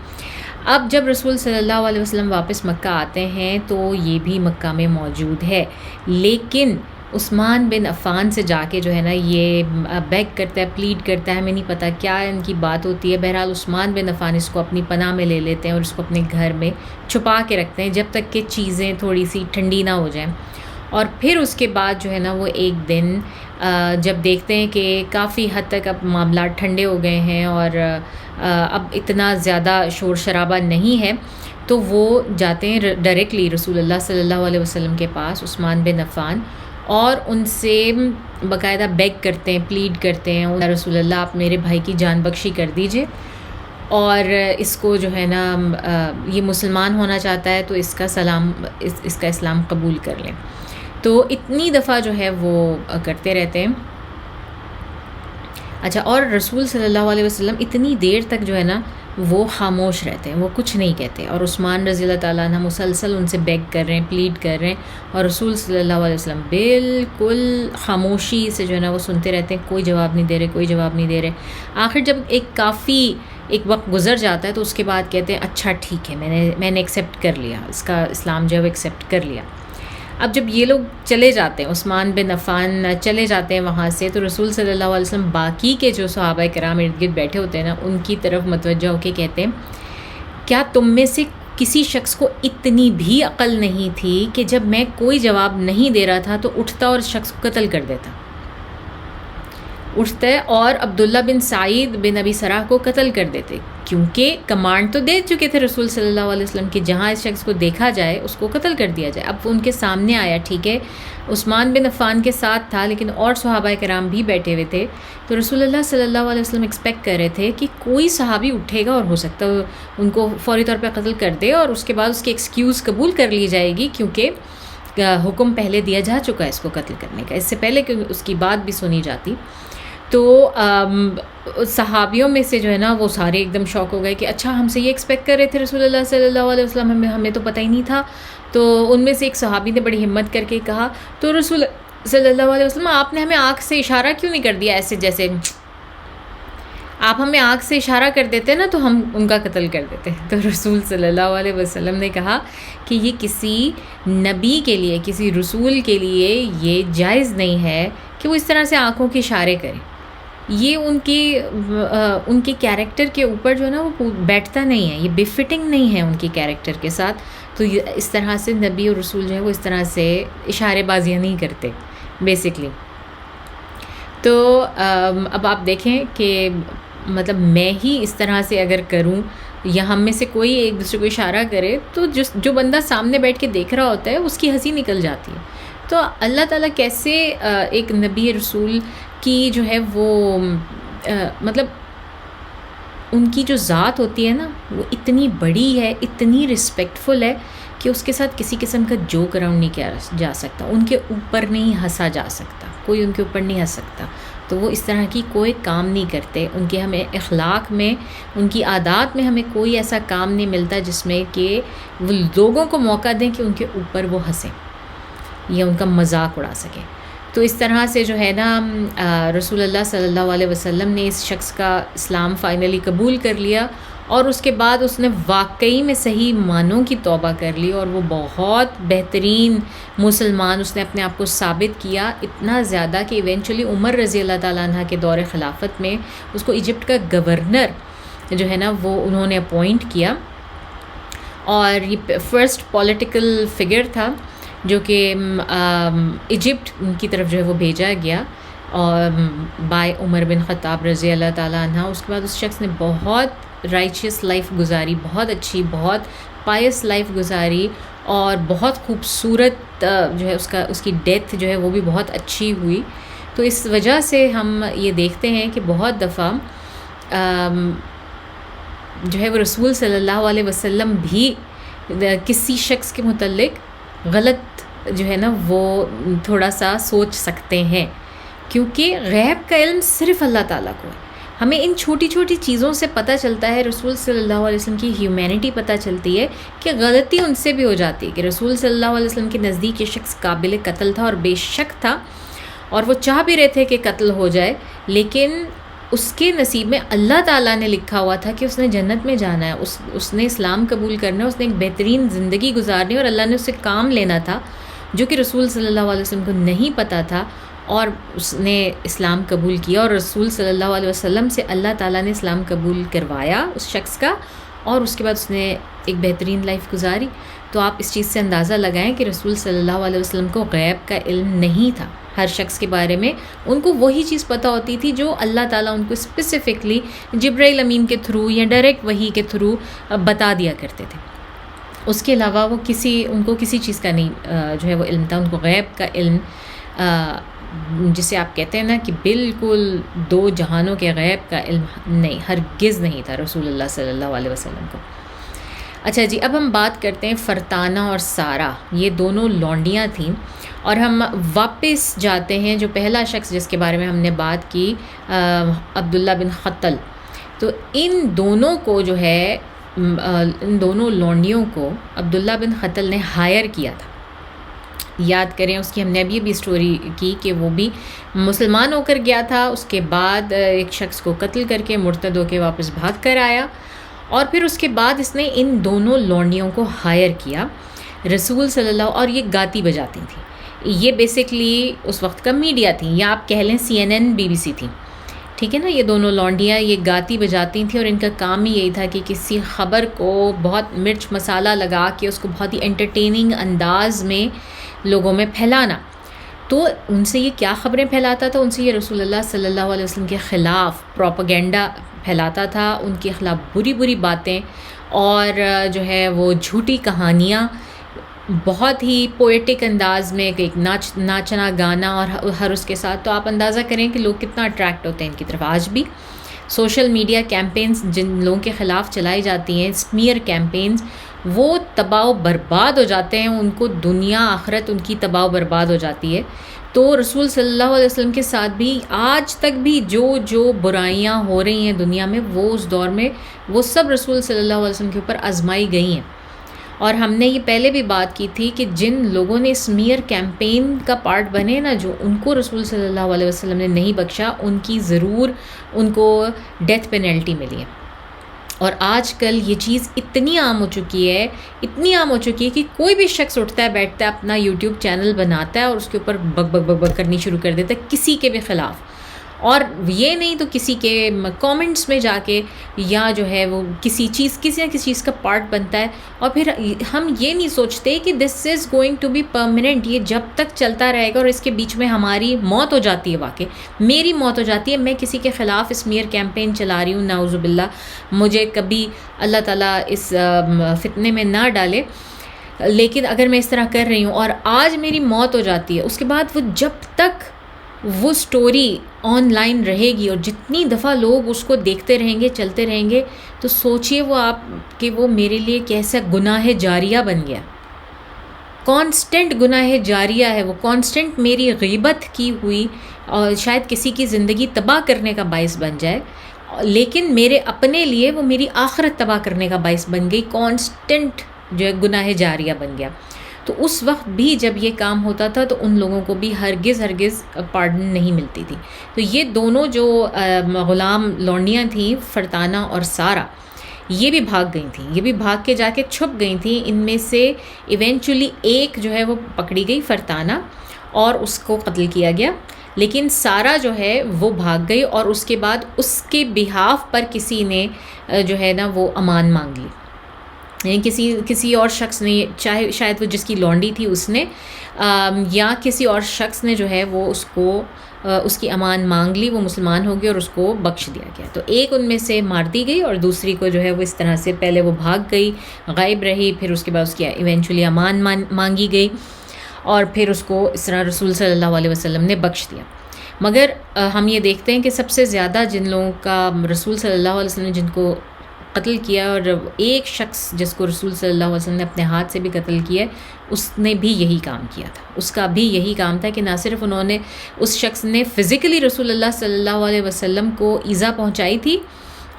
[SPEAKER 1] اب جب رسول صلی اللہ علیہ وسلم واپس مکہ آتے ہیں تو یہ بھی مکہ میں موجود ہے، لیکن عثمان بن عفان سے جا کے جو ہے نا یہ بیگ کرتا ہے، پلیڈ کرتا ہے، ہمیں نہیں پتہ کیا ان کی بات ہوتی ہے. بہرحال عثمان بن عفان اس کو اپنی پناہ میں لے لیتے ہیں اور اس کو اپنے گھر میں چھپا کے رکھتے ہیں جب تک کہ چیزیں تھوڑی سی ٹھنڈی نہ ہو جائیں. اور پھر اس کے بعد جو ہے نا وہ ایک دن جب دیکھتے ہیں کہ کافی حد تک اب معاملات ٹھنڈے ہو گئے ہیں اور اب اتنا زیادہ شور شرابہ نہیں ہے، تو وہ جاتے ہیں ڈائریکٹلی رسول اللہ صلی اللہ علیہ وسلم کے پاس، عثمان بن عفان، اور ان سے باقاعدہ بیگ کرتے ہیں، پلیڈ کرتے ہیں، رسول اللہ آپ میرے بھائی کی جان بخشی کر دیجئے، اور اس کو جو ہے نا یہ مسلمان ہونا چاہتا ہے تو اس کا اسلام قبول کر لیں. تو اتنی دفعہ جو ہے وہ کرتے رہتے ہیں. اچھا، اور رسول صلی اللہ علیہ وسلم اتنی دیر تک جو ہے نا وہ خاموش رہتے ہیں، وہ کچھ نہیں کہتے، اور عثمان رضی اللہ تعالیٰ عنہ مسلسل ان سے بیگ کر رہے ہیں، پلیڈ کر رہے ہیں، اور رسول صلی اللہ علیہ وسلم بالکل خاموشی سے جو ہے نا وہ سنتے رہتے ہیں، کوئی جواب نہیں دے رہے، کوئی جواب نہیں دے رہے. آخر جب ایک وقت گزر جاتا ہے تو اس کے بعد کہتے ہیں اچھا ٹھیک ہے، میں نے ایکسیپٹ کر لیا، اس کا اسلام جو ہے وہ ایکسیپٹ کر لیا. اب جب یہ لوگ چلے جاتے ہیں، عثمان بن عفان چلے جاتے ہیں وہاں سے، تو رسول صلی اللہ علیہ وسلم باقی کے جو صحابہ کرام ارد گرد بیٹھے ہوتے ہیں نا ان کی طرف متوجہ ہو کے کہتے ہیں کیا تم میں سے کسی شخص کو اتنی بھی عقل نہیں تھی کہ جب میں کوئی جواب نہیں دے رہا تھا تو اٹھتا اور اس شخص کو قتل کر دیتا، اٹھتے اور عبداللہ بن سعید بن ابی سراح کو قتل کر دیتے، کیونکہ کمانڈ تو دے چکے تھے رسول صلی اللہ علیہ وسلم کہ جہاں اس شخص کو دیکھا جائے اس کو قتل کر دیا جائے. اب وہ ان کے سامنے آیا، ٹھیک ہے عثمان بن عفان کے ساتھ تھا لیکن اور صحابہ کرام بھی بیٹھے ہوئے تھے، تو رسول اللہ صلی اللہ علیہ وسلم ایکسپیکٹ کر رہے تھے کہ کوئی صحابی اٹھے گا اور ہو سکتا ہے ان کو فوری طور پہ قتل کر دے، اور اس کے بعد اس کی ایکسکیوز قبول کر لی جائے گی کیونکہ حکم پہلے دیا جا چکا ہے اس کو قتل کرنے کا، اس سے پہلے کہ اس کی بات بھی سنی جاتی. تو صحابیوں میں سے جو ہے نا وہ سارے ایک دم شوق ہو گئے کہ اچھا ہم سے یہ ایکسپیکٹ کر رہے تھے رسول اللہ صلی اللہ علیہ وسلم، ہمیں تو پتہ ہی نہیں تھا. تو ان میں سے ایک صحابی نے بڑی ہمت کر کے کہا تو رسول صلی اللہ علیہ وسلم آپ نے ہمیں آنکھ سے اشارہ کیوں نہیں کر دیا، ایسے جیسے آپ ہمیں آنکھ سے اشارہ کر دیتے نا تو ہم ان کا قتل کر دیتے. تو رسول صلی اللہ علیہ وسلم نے کہا کہ یہ کسی نبی کے لیے، کسی رسول کے لیے یہ جائز نہیں ہے کہ وہ اس طرح سے آنکھوں کے اشارے کریں. یہ ان کے کیریکٹر کے اوپر جو ہے نا وہ بیٹھتا نہیں ہے، یہ بے فٹنگ نہیں ہے ان کی کیریکٹر کے ساتھ. تو اس طرح سے نبی اور رسول جو ہے وہ اس طرح سے اشارے بازیاں نہیں کرتے بیسکلی. تو اب آپ دیکھیں کہ مطلب میں ہی اس طرح سے اگر کروں یا ہم میں سے کوئی ایک دوسرے کو اشارہ کرے تو جو بندہ سامنے بیٹھ کے دیکھ رہا ہوتا ہے اس کی ہنسی نکل جاتی ہے. تو اللہ تعالیٰ کیسے ایک نبی رسول کی جو ہے وہ مطلب ان کی جو ذات ہوتی ہے نا وہ اتنی بڑی ہے، اتنی رسپیکٹفل ہے کہ اس کے ساتھ کسی قسم کا جوک اراؤنڈ نہیں کیا جا سکتا، ان کے اوپر نہیں ہنسا جا سکتا، کوئی ان کے اوپر نہیں ہنس سکتا. تو وہ اس طرح کی کوئی کام نہیں کرتے. ان کے ہمیں اخلاق میں، ان کی عادات میں ہمیں کوئی ایسا کام نہیں ملتا جس میں کہ وہ لوگوں کو موقع دیں کہ ان کے اوپر وہ ہنسیں یا ان کا مذاق اڑا سکیں. تو اس طرح سے جو ہے نا رسول اللہ صلی اللہ علیہ وسلم نے اس شخص کا اسلام فائنلی قبول کر لیا، اور اس کے بعد اس نے واقعی میں صحیح معنوں کی توبہ کر لی، اور وہ بہت بہترین مسلمان اس نے اپنے آپ کو ثابت کیا، اتنا زیادہ کہ ایونچولی عمر رضی اللہ تعالیٰ عنہ کے دور خلافت میں اس کو ایجپٹ کا گورنر جو ہے نا وہ انہوں نے اپوائنٹ کیا، اور یہ فرسٹ پولیٹیکل فگر تھا جو کہ ایجپٹ کی طرف جو ہے وہ بھیجا گیا اور بائی عمر بن خطاب رضی اللہ تعالیٰ عنہ. اس کے بعد اس شخص نے بہت رائچیس لائف گزاری، بہت اچھی، بہت پائس لائف گزاری، اور بہت خوبصورت جو ہے اس کی ڈیتھ جو ہے وہ بھی بہت اچھی ہوئی. تو اس وجہ سے ہم یہ دیکھتے ہیں کہ بہت دفعہ جو ہے وہ رسول صلی اللہ علیہ وسلم بھی کسی شخص کے متعلق غلط جو ہے نا وہ تھوڑا سا سوچ سکتے ہیں، کیونکہ غیب کا علم صرف اللہ تعالیٰ کو ہے. ہمیں ان چھوٹی چھوٹی چیزوں سے پتہ چلتا ہے، رسول صلی اللہ علیہ وسلم کی ہیومینٹی پتہ چلتی ہے کہ غلطی ان سے بھی ہو جاتی ہے، کہ رسول صلی اللہ علیہ وسلم کے نزدیک یہ شخص قابل قتل تھا اور بے شک تھا، اور وہ چاہ بھی رہے تھے کہ قتل ہو جائے، لیکن اس کے نصیب میں اللہ تعالیٰ نے لکھا ہوا تھا کہ اس نے جنت میں جانا ہے، اس نے اسلام قبول کرنا ہے، اس نے ایک بہترین زندگی گزارنی ہے، اور اللہ نے اس سے کام لینا تھا جو کہ رسول صلی اللہ علیہ وسلم کو نہیں پتہ تھا، اور اس نے اسلام قبول کیا، اور رسول صلی اللہ علیہ وسلم سے اللہ تعالیٰ نے اسلام قبول کروایا اس شخص کا، اور اس کے بعد اس نے ایک بہترین لائف گزاری. تو آپ اس چیز سے اندازہ لگائیں کہ رسول صلی اللہ علیہ وسلم کو غیب کا علم نہیں تھا. ہر شخص کے بارے میں ان کو وہی چیز پتہ ہوتی تھی جو اللہ تعالیٰ ان کو اسپیسیفکلی جبرائیل امین کے تھرو یا ڈائریکٹ وحی کے تھرو بتا دیا کرتے تھے. اس کے علاوہ ان کو کسی چیز کا نہیں جو ہے وہ علم تھا. ان کو غیب کا علم جسے آپ کہتے ہیں نا کہ بالکل دو جہانوں کے غیب کا علم نہیں، ہرگز نہیں تھا رسول اللہ صلی اللہ علیہ وسلم کو. اچھا جی، اب ہم بات کرتے ہیں فرتانہ اور سارہ، یہ دونوں لونڈیاں تھیں، اور ہم واپس جاتے ہیں جو پہلا شخص جس کے بارے میں ہم نے بات کی عبداللہ بن خطل. تو ان دونوں کو جو ہے ان دونوں لونڈیوں کو عبداللہ بن خطل نے ہائر کیا تھا. یاد کریں اس کی ہم نے ابھی بھی اسٹوری کی کہ وہ بھی مسلمان ہو کر گیا تھا، اس کے بعد ایک شخص کو قتل کر کے مرتد ہو کے واپس بھاگ کر آیا، اور پھر اس کے بعد اس نے ان دونوں لونڈیوں کو ہائر کیا رسول صلی اللہ، اور یہ گاتی بجاتی تھیں. یہ بیسکلی اس وقت کا میڈیا تھیں، یا آپ کہہ لیں CNN BBC تھیں، ٹھیک ہے نا. یہ دونوں لونڈیاں یہ گاتی بجاتی تھیں، اور ان کا کام ہی یہی تھا کہ کسی خبر کو بہت مرچ مسالہ لگا کے اس کو بہت ہی انٹرٹیننگ انداز میں لوگوں میں پھیلانا. تو ان سے یہ کیا خبریں پھیلاتا تھا؟ ان سے یہ رسول اللہ صلی اللہ علیہ وسلم کے خلاف پروپیگنڈا پھیلاتا تھا، ان کے خلاف بری بری باتیں، اور جو ہے وہ جھوٹی کہانیاں بہت ہی پوئٹک انداز میں، ایک ناچنا گانا اور ہر اس کے ساتھ. تو آپ اندازہ کریں کہ لوگ کتنا اٹریکٹ ہوتے ہیں ان کی طرف. آج بھی سوشل میڈیا کیمپینز جن لوگوں کے خلاف چلائی جاتی ہیں، اسمیئر کیمپینز، وہ تباہ و برباد ہو جاتے ہیں، ان کو دنیا آخرت ان کی تباہ و برباد ہو جاتی ہے. تو رسول صلی اللہ علیہ وسلم کے ساتھ بھی آج تک بھی جو برائیاں ہو رہی ہیں دنیا میں، وہ اس دور میں وہ سب رسول صلی اللہ علیہ وسلم کے اوپر آزمائی گئی ہیں. اور ہم نے یہ پہلے بھی بات کی تھی کہ جن لوگوں نے اسمیئر کیمپین کا پارٹ بنے نا، جو ان کو رسول صلی اللہ علیہ وسلم نے نہیں بخشا، ان کی ضرور ان کو ڈیتھ پینلٹی ملی ہے. اور آج کل یہ چیز اتنی عام ہو چکی ہے کہ کوئی بھی شخص اٹھتا ہے، بیٹھتا ہے، اپنا یوٹیوب چینل بناتا ہے، اور اس کے اوپر بک بک بک بک کرنی شروع کر دیتا ہے کسی کے بھی خلاف. اور یہ نہیں تو کسی کے کامنٹس میں جا کے، یا جو ہے وہ کسی نہ کسی چیز کا پارٹ بنتا ہے. اور پھر ہم یہ نہیں سوچتے کہ this is going to be permanent, یہ جب تک چلتا رہے گا، اور اس کے بیچ میں ہماری موت ہو جاتی ہے. واقعی میری موت ہو جاتی ہے، میں کسی کے خلاف اسمیئر کیمپین چلا رہی ہوں، نعوذ باللہ، مجھے کبھی اللہ تعالیٰ اس فتنے میں نہ ڈالے. لیکن اگر میں اس طرح کر رہی ہوں اور آج میری موت ہو جاتی ہے، اس کے بعد وہ جب تک وہ سٹوری آن لائن رہے گی اور جتنی دفعہ لوگ اس کو دیکھتے رہیں گے، چلتے رہیں گے، تو سوچئے وہ آپ کہ وہ میرے لیے کیسا گناہ جاریہ بن گیا، کانسٹنٹ گناہ جاریہ ہے وہ، کانسٹنٹ میری غیبت کی ہوئی اور شاید کسی کی زندگی تباہ کرنے کا باعث بن جائے، لیکن میرے اپنے لیے وہ میری آخرت تباہ کرنے کا باعث بن گئی، کانسٹنٹ جو ہے گناہ جاریہ بن گیا۔ تو اس وقت بھی جب یہ کام ہوتا تھا تو ان لوگوں کو بھی ہرگز پارڈن نہیں ملتی تھی۔ تو یہ دونوں جو غلام لونڈیاں تھیں، فرتانہ اور سارہ، یہ بھی بھاگ گئی تھیں، یہ بھی بھاگ کے جا کے چھپ گئی تھیں۔ ان میں سے ایونچولی ایک جو ہے وہ پکڑی گئی، فرتانہ، اور اس کو قتل کیا گیا، لیکن سارہ جو ہے وہ بھاگ گئی، اور اس کے بعد اس کے بہاف پر کسی نے جو ہے نا وہ امان مانگ لی، یعنی کسی اور شخص نے، چاہے شاید وہ جس کی لونڈی تھی اس نے، یا کسی اور شخص نے جو ہے وہ اس کی امان مانگ لی، وہ مسلمان ہو گئی اور اس کو بخش دیا گیا۔ تو ایک ان میں سے مار دی گئی اور دوسری کو جو ہے وہ اس طرح سے پہلے وہ بھاگ گئی، غائب رہی، پھر اس کے بعد اس کی ایونچولی امان مانگی گئی، اور پھر اس کو اس طرح رسول صلی اللہ علیہ وسلم نے بخش دیا۔ مگر ہم یہ دیکھتے ہیں کہ سب سے زیادہ جن لوگوں کا رسول صلی اللہ علیہ وسلم نے جن کو قتل کیا، اور ایک شخص جس کو رسول صلی اللہ علیہ وسلم نے اپنے ہاتھ سے بھی قتل کیا، اس نے بھی یہی کام کیا تھا، اس کا بھی یہی کام تھا کہ نہ صرف انہوں نے، اس شخص نے فزیکلی رسول اللہ صلی اللہ علیہ وسلم کو ایذا پہنچائی تھی،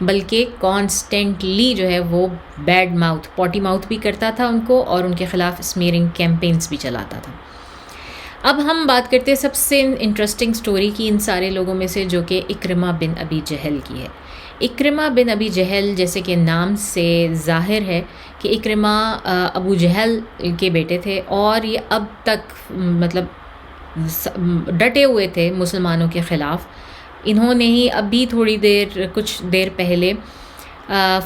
[SPEAKER 1] بلکہ کانسٹنٹلی جو ہے وہ بیڈ ماؤتھ، پوٹی ماؤتھ بھی کرتا تھا ان کو، اور ان کے خلاف اسمیئرنگ کیمپینز بھی چلاتا تھا۔ اب ہم بات کرتے ہیں سب سے انٹرسٹنگ سٹوری کی ان سارے لوگوں میں سے، جو کہ اکرمہ بن ابی جہل کی ہے۔ اکرمہ بن ابی جہل، جیسے کہ نام سے ظاہر ہے کہ اکرمہ ابو جہل کے بیٹے تھے، اور یہ اب تک مطلب ڈٹے ہوئے تھے مسلمانوں کے خلاف۔ انہوں نے ہی ابھی کچھ دیر پہلے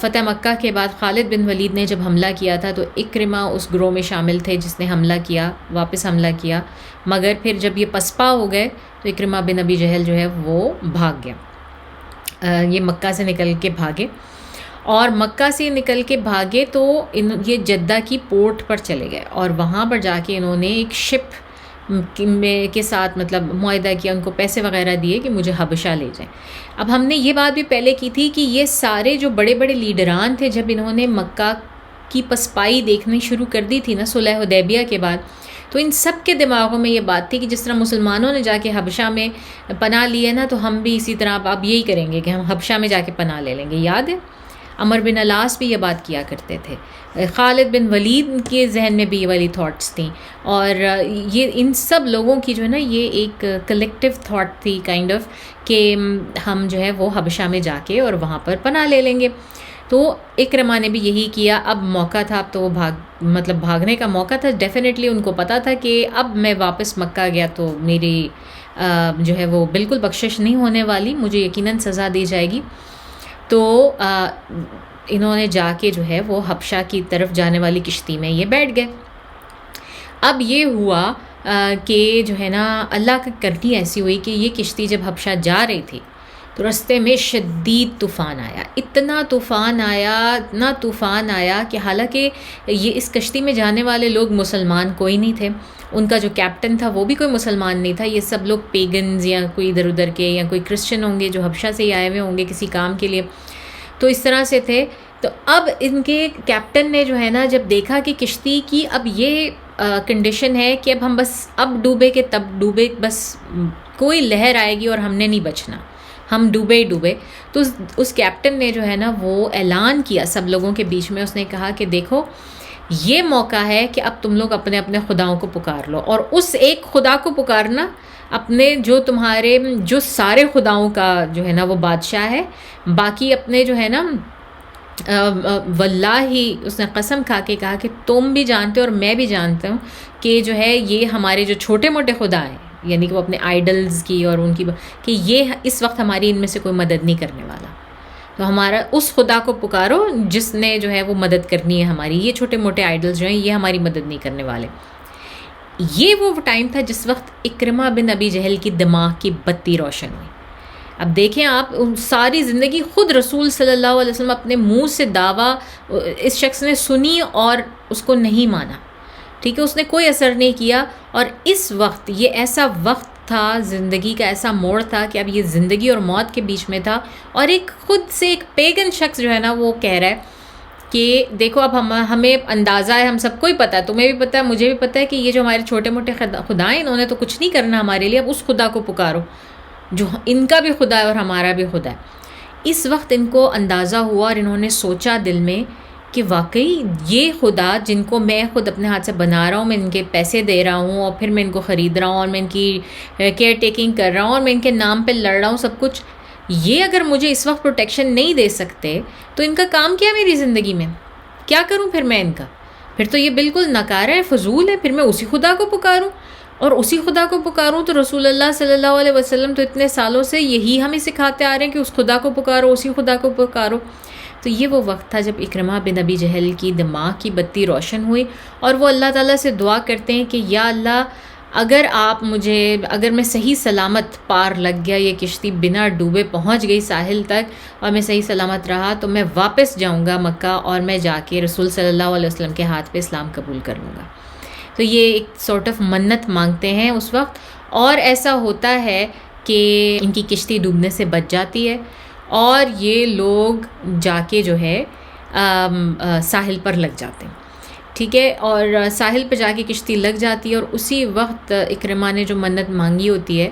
[SPEAKER 1] فتح مکہ کے بعد خالد بن ولید نے جب حملہ کیا تھا تو اکرمہ اس گروہ میں شامل تھے جس نے حملہ کیا، واپس حملہ کیا، مگر پھر جب یہ پسپا ہو گئے تو اکرمہ بن ابی جہل جو ہے وہ بھاگ گیا، یہ مکہ سے نکل کے بھاگے، اور مکہ سے نکل کے بھاگے تو یہ جدہ کی پورٹ پر چلے گئے، اور وہاں پر جا کے انہوں نے ایک شپ کے ساتھ مطلب معاہدہ کیا، ان کو پیسے وغیرہ دیے کہ مجھے حبشہ لے جائیں۔ اب ہم نے یہ بات بھی پہلے کی تھی کہ یہ سارے جو بڑے بڑے لیڈران تھے، جب انہوں نے مکہ کی پسپائی دیکھنی شروع کر دی تھی نا صلح حدیبیہ کے بعد، تو ان سب کے دماغوں میں یہ بات تھی کہ جس طرح مسلمانوں نے جا کے حبشہ میں پناہ لی ہے نا، تو ہم بھی اسی طرح اب یہی کریں گے کہ ہم حبشہ میں جا کے پناہ لے لیں گے۔ یاد ہے عمر بن العاص بھی یہ بات کیا کرتے تھے، خالد بن ولید کے ذہن میں بھی یہ والی تھاٹس تھیں، اور یہ ان سب لوگوں کی جو ہے نا یہ ایک کلیکٹیو تھاٹ تھی کائنڈ آف، کہ ہم جو ہے وہ حبشہ میں جا کے اور وہاں پر پناہ لے لیں گے۔ تو اکرمہ نے بھی یہی کیا، اب موقع تھا، اب تو وہ بھاگنے کا موقع تھا، ڈیفینیٹلی ان کو پتہ تھا کہ اب میں واپس مکہ گیا تو میری جو ہے وہ بالکل بخشش نہیں ہونے والی، مجھے یقیناً سزا دی جائے گی۔ تو انہوں نے جا کے جو ہے وہ حبشہ کی طرف جانے والی کشتی میں یہ بیٹھ گئے۔ اب یہ ہوا کہ جو ہے نا اللہ کی کرنی ایسی ہوئی کہ یہ کشتی جب حبشہ جا رہی تھی تو رستے میں شدید طوفان آیا، اتنا طوفان آیا کہ حالانکہ یہ اس کشتی میں جانے والے لوگ مسلمان کوئی نہیں تھے، ان کا جو کیپٹن تھا وہ بھی کوئی مسلمان نہیں تھا، یہ سب لوگ پیگنز یا کوئی ادھر ادھر کے یا کوئی کرسچن ہوں گے جو حبشہ سے ہی آئے ہوئے ہوں گے کسی کام کے لیے، تو اس طرح سے تھے۔ تو اب ان کے کیپٹن نے جو ہے نا جب دیکھا کہ کشتی کی اب یہ کنڈیشن ہے کہ اب ہم بس اب ڈوبے کہ تب ڈوبے، بس کوئی لہر آئے گی اور ہم نے نہیں بچنا، ہم ڈوبے ہی ڈوبے، تو اس کیپٹن نے جو ہے نا وہ اعلان کیا سب لوگوں کے بیچ میں، اس نے کہا کہ دیکھو یہ موقع ہے کہ اب تم لوگ اپنے اپنے خداؤں کو پکار لو، اور اس ایک خدا کو پکارنا اپنے جو سارے خداؤں کا جو ہے نا وہ بادشاہ ہے، باقی اپنے جو ہے نا واللہ ہی اس نے قسم کھا کے کہا کہ تم بھی جانتے ہو اور میں بھی جانتا ہوں کہ جو ہے یہ ہمارے جو چھوٹے موٹے خدا ہیں، یعنی کہ وہ اپنے آئیڈلز کی اور ان کی کہ یہ اس وقت ہماری ان میں سے کوئی مدد نہیں کرنے والا، تو ہمارا اس خدا کو پکارو جس نے جو ہے وہ مدد کرنی ہے ہماری، یہ چھوٹے موٹے آئیڈلز جو ہیں یہ ہماری مدد نہیں کرنے والے۔ یہ وہ ٹائم تھا جس وقت اکرمہ بن ابی جہل کی دماغ کی بتی روشن ہوئی۔ اب دیکھیں آپ، ساری زندگی خود رسول صلی اللہ علیہ وسلم اپنے منہ سے دعویٰ اس شخص نے سنی اور اس کو نہیں مانا، ٹھیک ہے، اس نے کوئی اثر نہیں کیا، اور اس وقت یہ ایسا وقت تھا، زندگی کا ایسا موڑ تھا کہ اب یہ زندگی اور موت کے بیچ میں تھا، اور ایک خود سے ایک پیگن شخص جو ہے نا وہ کہہ رہا ہے کہ دیکھو اب ہمیں اندازہ ہے، ہم سب کو ہی پتہ ہے، تمہیں بھی پتہ ہے، مجھے بھی پتہ ہے کہ یہ جو ہمارے چھوٹے موٹے خدا ہیں انہوں نے تو کچھ نہیں کرنا ہمارے لیے، اب اس خدا کو پکارو جو ان کا بھی خدا ہے اور ہمارا بھی خدا ہے۔ اس وقت ان کو اندازہ ہوا اور انہوں نے سوچا دل میں کہ واقعی یہ خدا جن کو میں خود اپنے ہاتھ سے بنا رہا ہوں، میں ان کے پیسے دے رہا ہوں اور پھر میں ان کو خرید رہا ہوں اور میں ان کی کیئر ٹیکنگ کر رہا ہوں اور میں ان کے نام پہ لڑ رہا ہوں سب کچھ، یہ اگر مجھے اس وقت پروٹیکشن نہیں دے سکتے تو ان کا کام کیا میری زندگی میں؟ کیا کروں پھر میں ان کا؟ پھر تو یہ بالکل ناکارہ ہے، فضول ہے، پھر میں اسی خدا کو پکاروں، اور اسی خدا کو پکاروں تو رسول اللہ صلی اللہ علیہ وسلم تو اتنے سالوں سے یہی ہمیں سکھاتے آ رہے ہیں کہ اس خدا کو پکارو، اسی خدا کو پکارو۔ تو یہ وہ وقت تھا جب اکرمہ بن ابی جہل کی دماغ کی بتی روشن ہوئی اور وہ اللہ تعالیٰ سے دعا کرتے ہیں کہ یا اللہ اگر میں صحیح سلامت پار لگ گیا، یہ کشتی بنا ڈوبے پہنچ گئی ساحل تک اور میں صحیح سلامت رہا، تو میں واپس جاؤں گا مکہ اور میں جا کے رسول صلی اللہ علیہ وسلم کے ہاتھ پہ اسلام قبول کر لوں گا۔ تو یہ ایک سارٹ آف منت مانگتے ہیں اس وقت، اور ایسا ہوتا ہے کہ ان کی کشتی ڈوبنے سے بچ جاتی ہے اور یہ لوگ جا کے جو ہے ساحل پر لگ جاتے ہیں، ٹھیک ہے، اور ساحل پہ جا کے کشتی لگ جاتی ہے، اور اسی وقت اکرمہ نے جو منت مانگی ہوتی ہے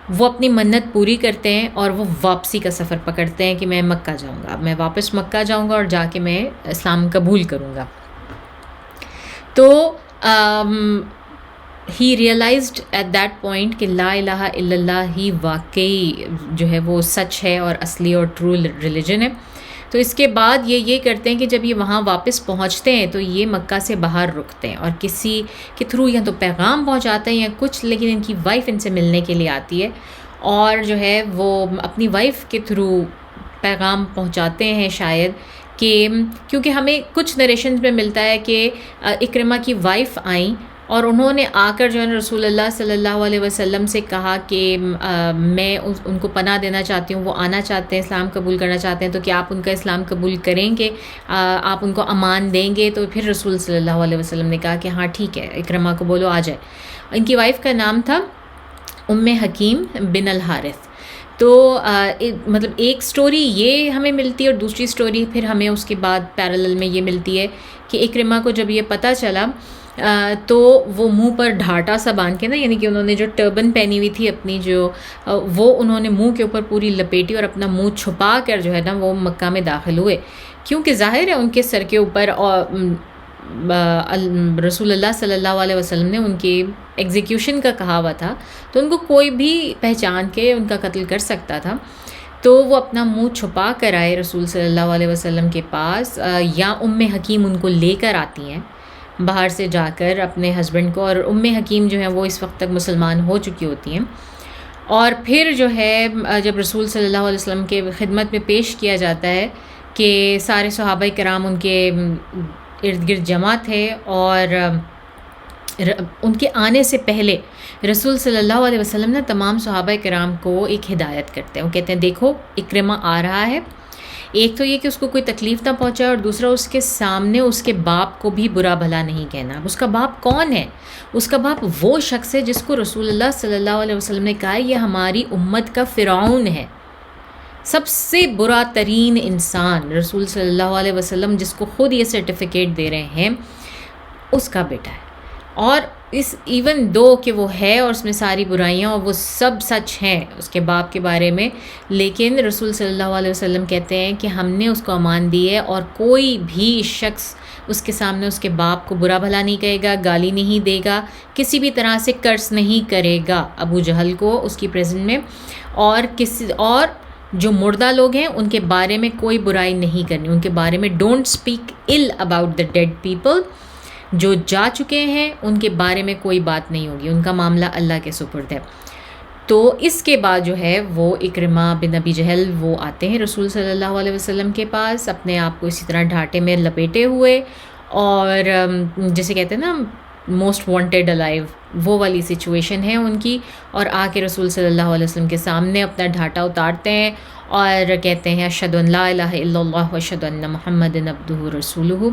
[SPEAKER 1] وہ اپنی منت پوری کرتے ہیں اور وہ واپسی کا سفر پکڑتے ہیں کہ میں مکہ جاؤں گا، میں واپس مکہ جاؤں گا اور جا کے میں اسلام قبول کروں گا۔ تو ہی ریئلائزڈ ایٹ دیٹ پوائنٹ کہ لا الہ الا اللہ ہی واقعی جو ہے وہ سچ ہے اور اصلی اور ٹرو ریلیجن ہے۔ تو اس کے بعد یہ کرتے ہیں کہ جب یہ وہاں واپس پہنچتے ہیں تو یہ مکہ سے باہر رکتے ہیں اور کسی کے تھرو یا تو پیغام پہنچاتے ہیں یا کچھ، لیکن ان کی وائف ان سے ملنے کے لیے آتی ہے اور جو ہے وہ اپنی وائف کے تھرو پیغام پہنچاتے ہیں شاید، کہ کیونکہ ہمیں کچھ نریشنز میں ملتا ہے کہ اکرمہ کی وائف آئیں اور انہوں نے آ کر جو ہے رسول اللہ صلی اللہ علیہ وسلم سے کہا کہ میں ان کو پناہ دینا چاہتی ہوں، وہ آنا چاہتے ہیں، اسلام قبول کرنا چاہتے ہیں، تو کیا آپ ان کا اسلام قبول کریں گے، آپ ان کو امان دیں گے؟ تو پھر رسول صلی اللہ علیہ وسلم نے کہا کہ ہاں ٹھیک ہے، اکرمہ کو بولو آ جائے۔ ان کی وائف کا نام تھا حکیم بن الحارث۔ تو مطلب ایک سٹوری یہ ہمیں ملتی ہے اور دوسری سٹوری پھر ہمیں اس کے بعد پیرالل میں یہ ملتی ہے کہ اکرمہ کو جب یہ پتہ چلا تو وہ منہ پر ڈھاٹا سا باندھ کے نا، یعنی کہ انہوں نے جو ٹربن پہنی ہوئی تھی اپنی، جو وہ انہوں نے منہ کے اوپر پوری لپیٹی اور اپنا منہ چھپا کر جو ہے نا وہ مکہ میں داخل ہوئے، کیونکہ ظاہر ہے ان کے سر کے اوپر رسول اللہ صلی اللہ علیہ وسلم نے ان کی ایگزیکیوشن کا کہا ہوا تھا، تو ان کو کوئی بھی پہچان کے ان کا قتل کر سکتا تھا۔ تو وہ اپنا منہ چھپا کر آئے رسول صلی اللہ علیہ وسلم کے پاس، یا حکیم ان کو لے کر آتی ہیں باہر سے جا کر اپنے ہسبینڈ کو، اور حکیم جو ہیں وہ اس وقت تک مسلمان ہو چکی ہوتی ہیں، اور پھر جو ہے جب رسول صلی اللہ علیہ وسلم کے خدمت میں پیش کیا جاتا ہے کہ سارے صحابہ کرام ان کے ارد گرد جمع تھے، اور ان کے آنے سے پہلے رسول صلی اللہ علیہ وسلم نے تمام صحابہ کرام کو ایک ہدایت کرتے ہیں، وہ کہتے ہیں دیکھو اکرمہ آ رہا ہے، ایک تو یہ کہ اس کو کوئی تکلیف نہ پہنچائے، اور دوسرا اس کے سامنے اس کے باپ کو بھی برا بھلا نہیں کہنا۔ اس کا باپ کون ہے؟ اس کا باپ وہ شخص ہے جس کو رسول اللہ صلی اللہ علیہ وسلم نے کہا یہ ہماری امت کا فرعون ہے، سب سے برا ترین انسان رسول صلی اللہ علیہ وسلم جس کو خود یہ سرٹیفکیٹ دے رہے ہیں، اس کا بیٹا ہے، اور اس ایون دو کہ وہ ہے اور اس میں ساری برائیاں اور وہ سب سچ ہیں اس کے باپ کے بارے میں، لیکن رسول صلی اللہ علیہ وسلم کہتے ہیں کہ ہم نے اس کو امان دی ہے اور کوئی بھی شخص اس کے سامنے اس کے باپ کو برا بھلا نہیں کہے گا، گالی نہیں دے گا، کسی بھی طرح سے کرس نہیں کرے گا ابو جہل کو اس کی پریزنٹ میں، اور جو مردہ لوگ ہیں ان کے بارے میں کوئی برائی نہیں کرنی، ان کے بارے میں don't speak ill about the dead people، جو جا چکے ہیں ان کے بارے میں کوئی بات نہیں ہوگی، ان کا معاملہ اللہ کے سپرد ہے۔ تو اس کے بعد جو ہے وہ اکرمہ بن ابی جہل وہ آتے ہیں رسول صلی اللہ علیہ وسلم کے پاس اپنے آپ کو اسی طرح ڈھاٹے میں لپیٹے ہوئے، اور جسے کہتے ہیں نا موسٹ وانٹیڈ الائیو، وہ والی سچویشن ہے ان کی، اور آ کے رسول صلی اللہ علیہ وسلم کے سامنے اپنا ڈھاٹا اتارتے ہیں اور کہتے ہیں اشہد ان لا الہ الا اللہ واشہد ان محمد عبدہ رسولہ،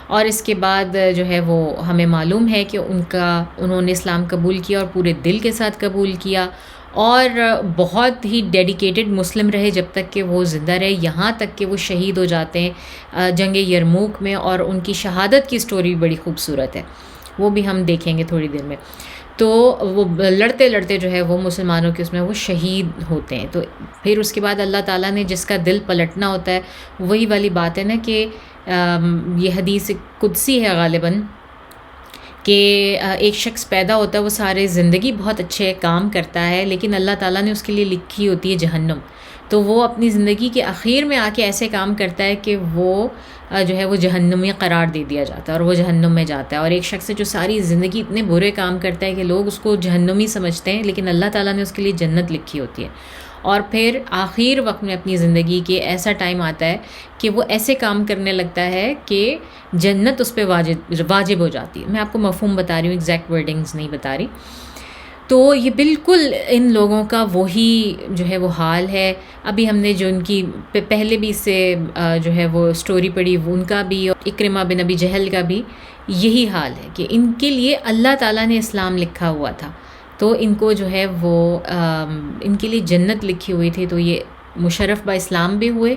[SPEAKER 1] اور اس کے بعد جو ہے وہ ہمیں معلوم ہے کہ انہوں نے اسلام قبول کیا اور پورے دل کے ساتھ قبول کیا، اور بہت ہی ڈیڈیکیٹڈ مسلم رہے جب تک کہ وہ زندہ رہے، یہاں تک کہ وہ شہید ہو جاتے ہیں جنگ یرموک میں، اور ان کی شہادت کی سٹوری بڑی خوبصورت ہے، وہ بھی ہم دیکھیں گے تھوڑی دیر میں۔ تو وہ لڑتے لڑتے جو ہے وہ مسلمانوں کے اس میں وہ شہید ہوتے ہیں۔ تو پھر اس کے بعد اللہ تعالیٰ نے جس کا دل پلٹنا ہوتا ہے، وہی والی بات ہے نا کہ یہ حدیث قدسی ہے غالباً، کہ ایک شخص پیدا ہوتا ہے، وہ سارے زندگی بہت اچھے کام کرتا ہے، لیکن اللہ تعالیٰ نے اس کے لیے لکھی ہوتی ہے جہنم، تو وہ اپنی زندگی کے آخر میں آ کے ایسے کام کرتا ہے کہ وہ جو ہے وہ جہنمی قرار دے دیا جاتا ہے اور وہ جہنم میں جاتا ہے۔ اور ایک شخص ہے جو ساری زندگی اتنے برے کام کرتا ہے کہ لوگ اس کو جہنمی سمجھتے ہیں، لیکن اللہ تعالیٰ نے اس کے لیے جنت لکھی ہوتی ہے۔ اور پھر آخر وقت میں اپنی زندگی کے ایسا ٹائم آتا ہے کہ وہ ایسے کام کرنے لگتا ہے کہ جنت اس پہ واجب ہو جاتی ہے۔ میں آپ کو مفہوم بتا رہی ہوں، ایگزیکٹ ورڈنگز نہیں بتا رہی۔ تو یہ بالکل ان لوگوں کا وہی جو ہے وہ حال ہے۔ ابھی ہم نے جو ان کی پہلے بھی اس سے جو ہے وہ سٹوری پڑھی، وہ ان کا بھی، اور اکرمہ بن ابی جہل کا بھی یہی حال ہے کہ ان کے لیے اللہ تعالیٰ نے اسلام لکھا ہوا تھا، تو ان کو جو ہے وہ ان کے لیے جنت لکھی ہوئی تھی، تو یہ مشرف با اسلام بھی ہوئے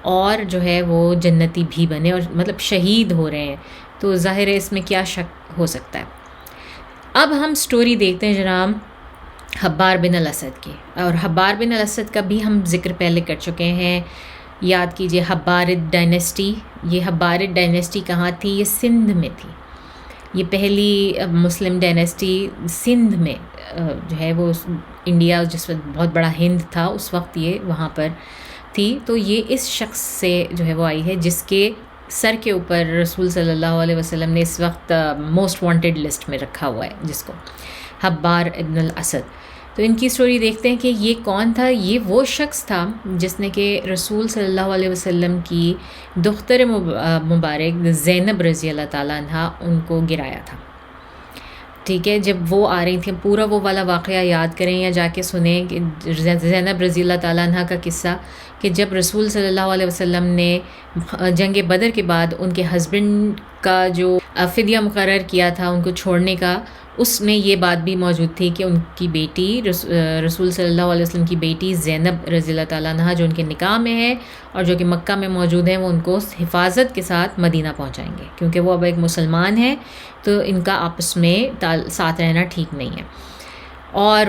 [SPEAKER 1] اور جو ہے وہ جنتی بھی بنے، اور مطلب شہید ہو رہے ہیں، تو ظاہر ہے اس میں کیا شک ہو سکتا ہے۔ اب ہم سٹوری دیکھتے ہیں جناب حبار بن الاسد کی، اور حبار بن الاسد کا بھی ہم ذکر پہلے کر چکے ہیں۔ یاد کیجئے حبارد ڈائنیسٹی، یہ حبارد ڈائنیسٹی کہاں تھی؟ یہ سندھ میں تھی، یہ پہلی مسلم ڈائنیسٹی سندھ میں جو ہے وہ انڈیا جس وقت بہت بڑا ہند تھا اس وقت یہ وہاں پر تھی۔ تو یہ اس شخص سے جو ہے وہ آئی ہے جس کے سر کے اوپر رسول صلی اللہ علیہ وسلم نے اس وقت موسٹ وانٹیڈ لسٹ میں رکھا ہوا ہے، جس کو حبار ابن الاسد۔ تو ان کی سٹوری دیکھتے ہیں کہ یہ کون تھا۔ یہ وہ شخص تھا جس نے کہ رسول صلی اللہ علیہ وسلم کی دختر مبارک زینب رضی اللہ تعالیٰ عنہ ان کو گرایا تھا، ٹھیک ہے۔ جب وہ آ رہی تھیں، پورا وہ والا واقعہ یاد کریں یا جا کے سنیں کہ زینب رضی اللہ تعالیٰ عنہ کا قصہ، کہ جب رسول صلی اللہ علیہ وسلم نے جنگ بدر کے بعد ان کے ہسبینڈ کا جو فدیہ مقرر کیا تھا ان کو چھوڑنے کا، اس میں یہ بات بھی موجود تھی کہ ان کی بیٹی رسول صلی اللہ علیہ وسلم کی بیٹی زینب رضی اللہ تعالیٰ عنہ جو ان کے نکاح میں ہے اور جو کہ مکہ میں موجود ہیں، وہ ان کو حفاظت کے ساتھ مدینہ پہنچائیں گے، کیونکہ وہ اب ایک مسلمان ہیں تو ان کا آپس میں ساتھ رہنا ٹھیک نہیں ہے۔ اور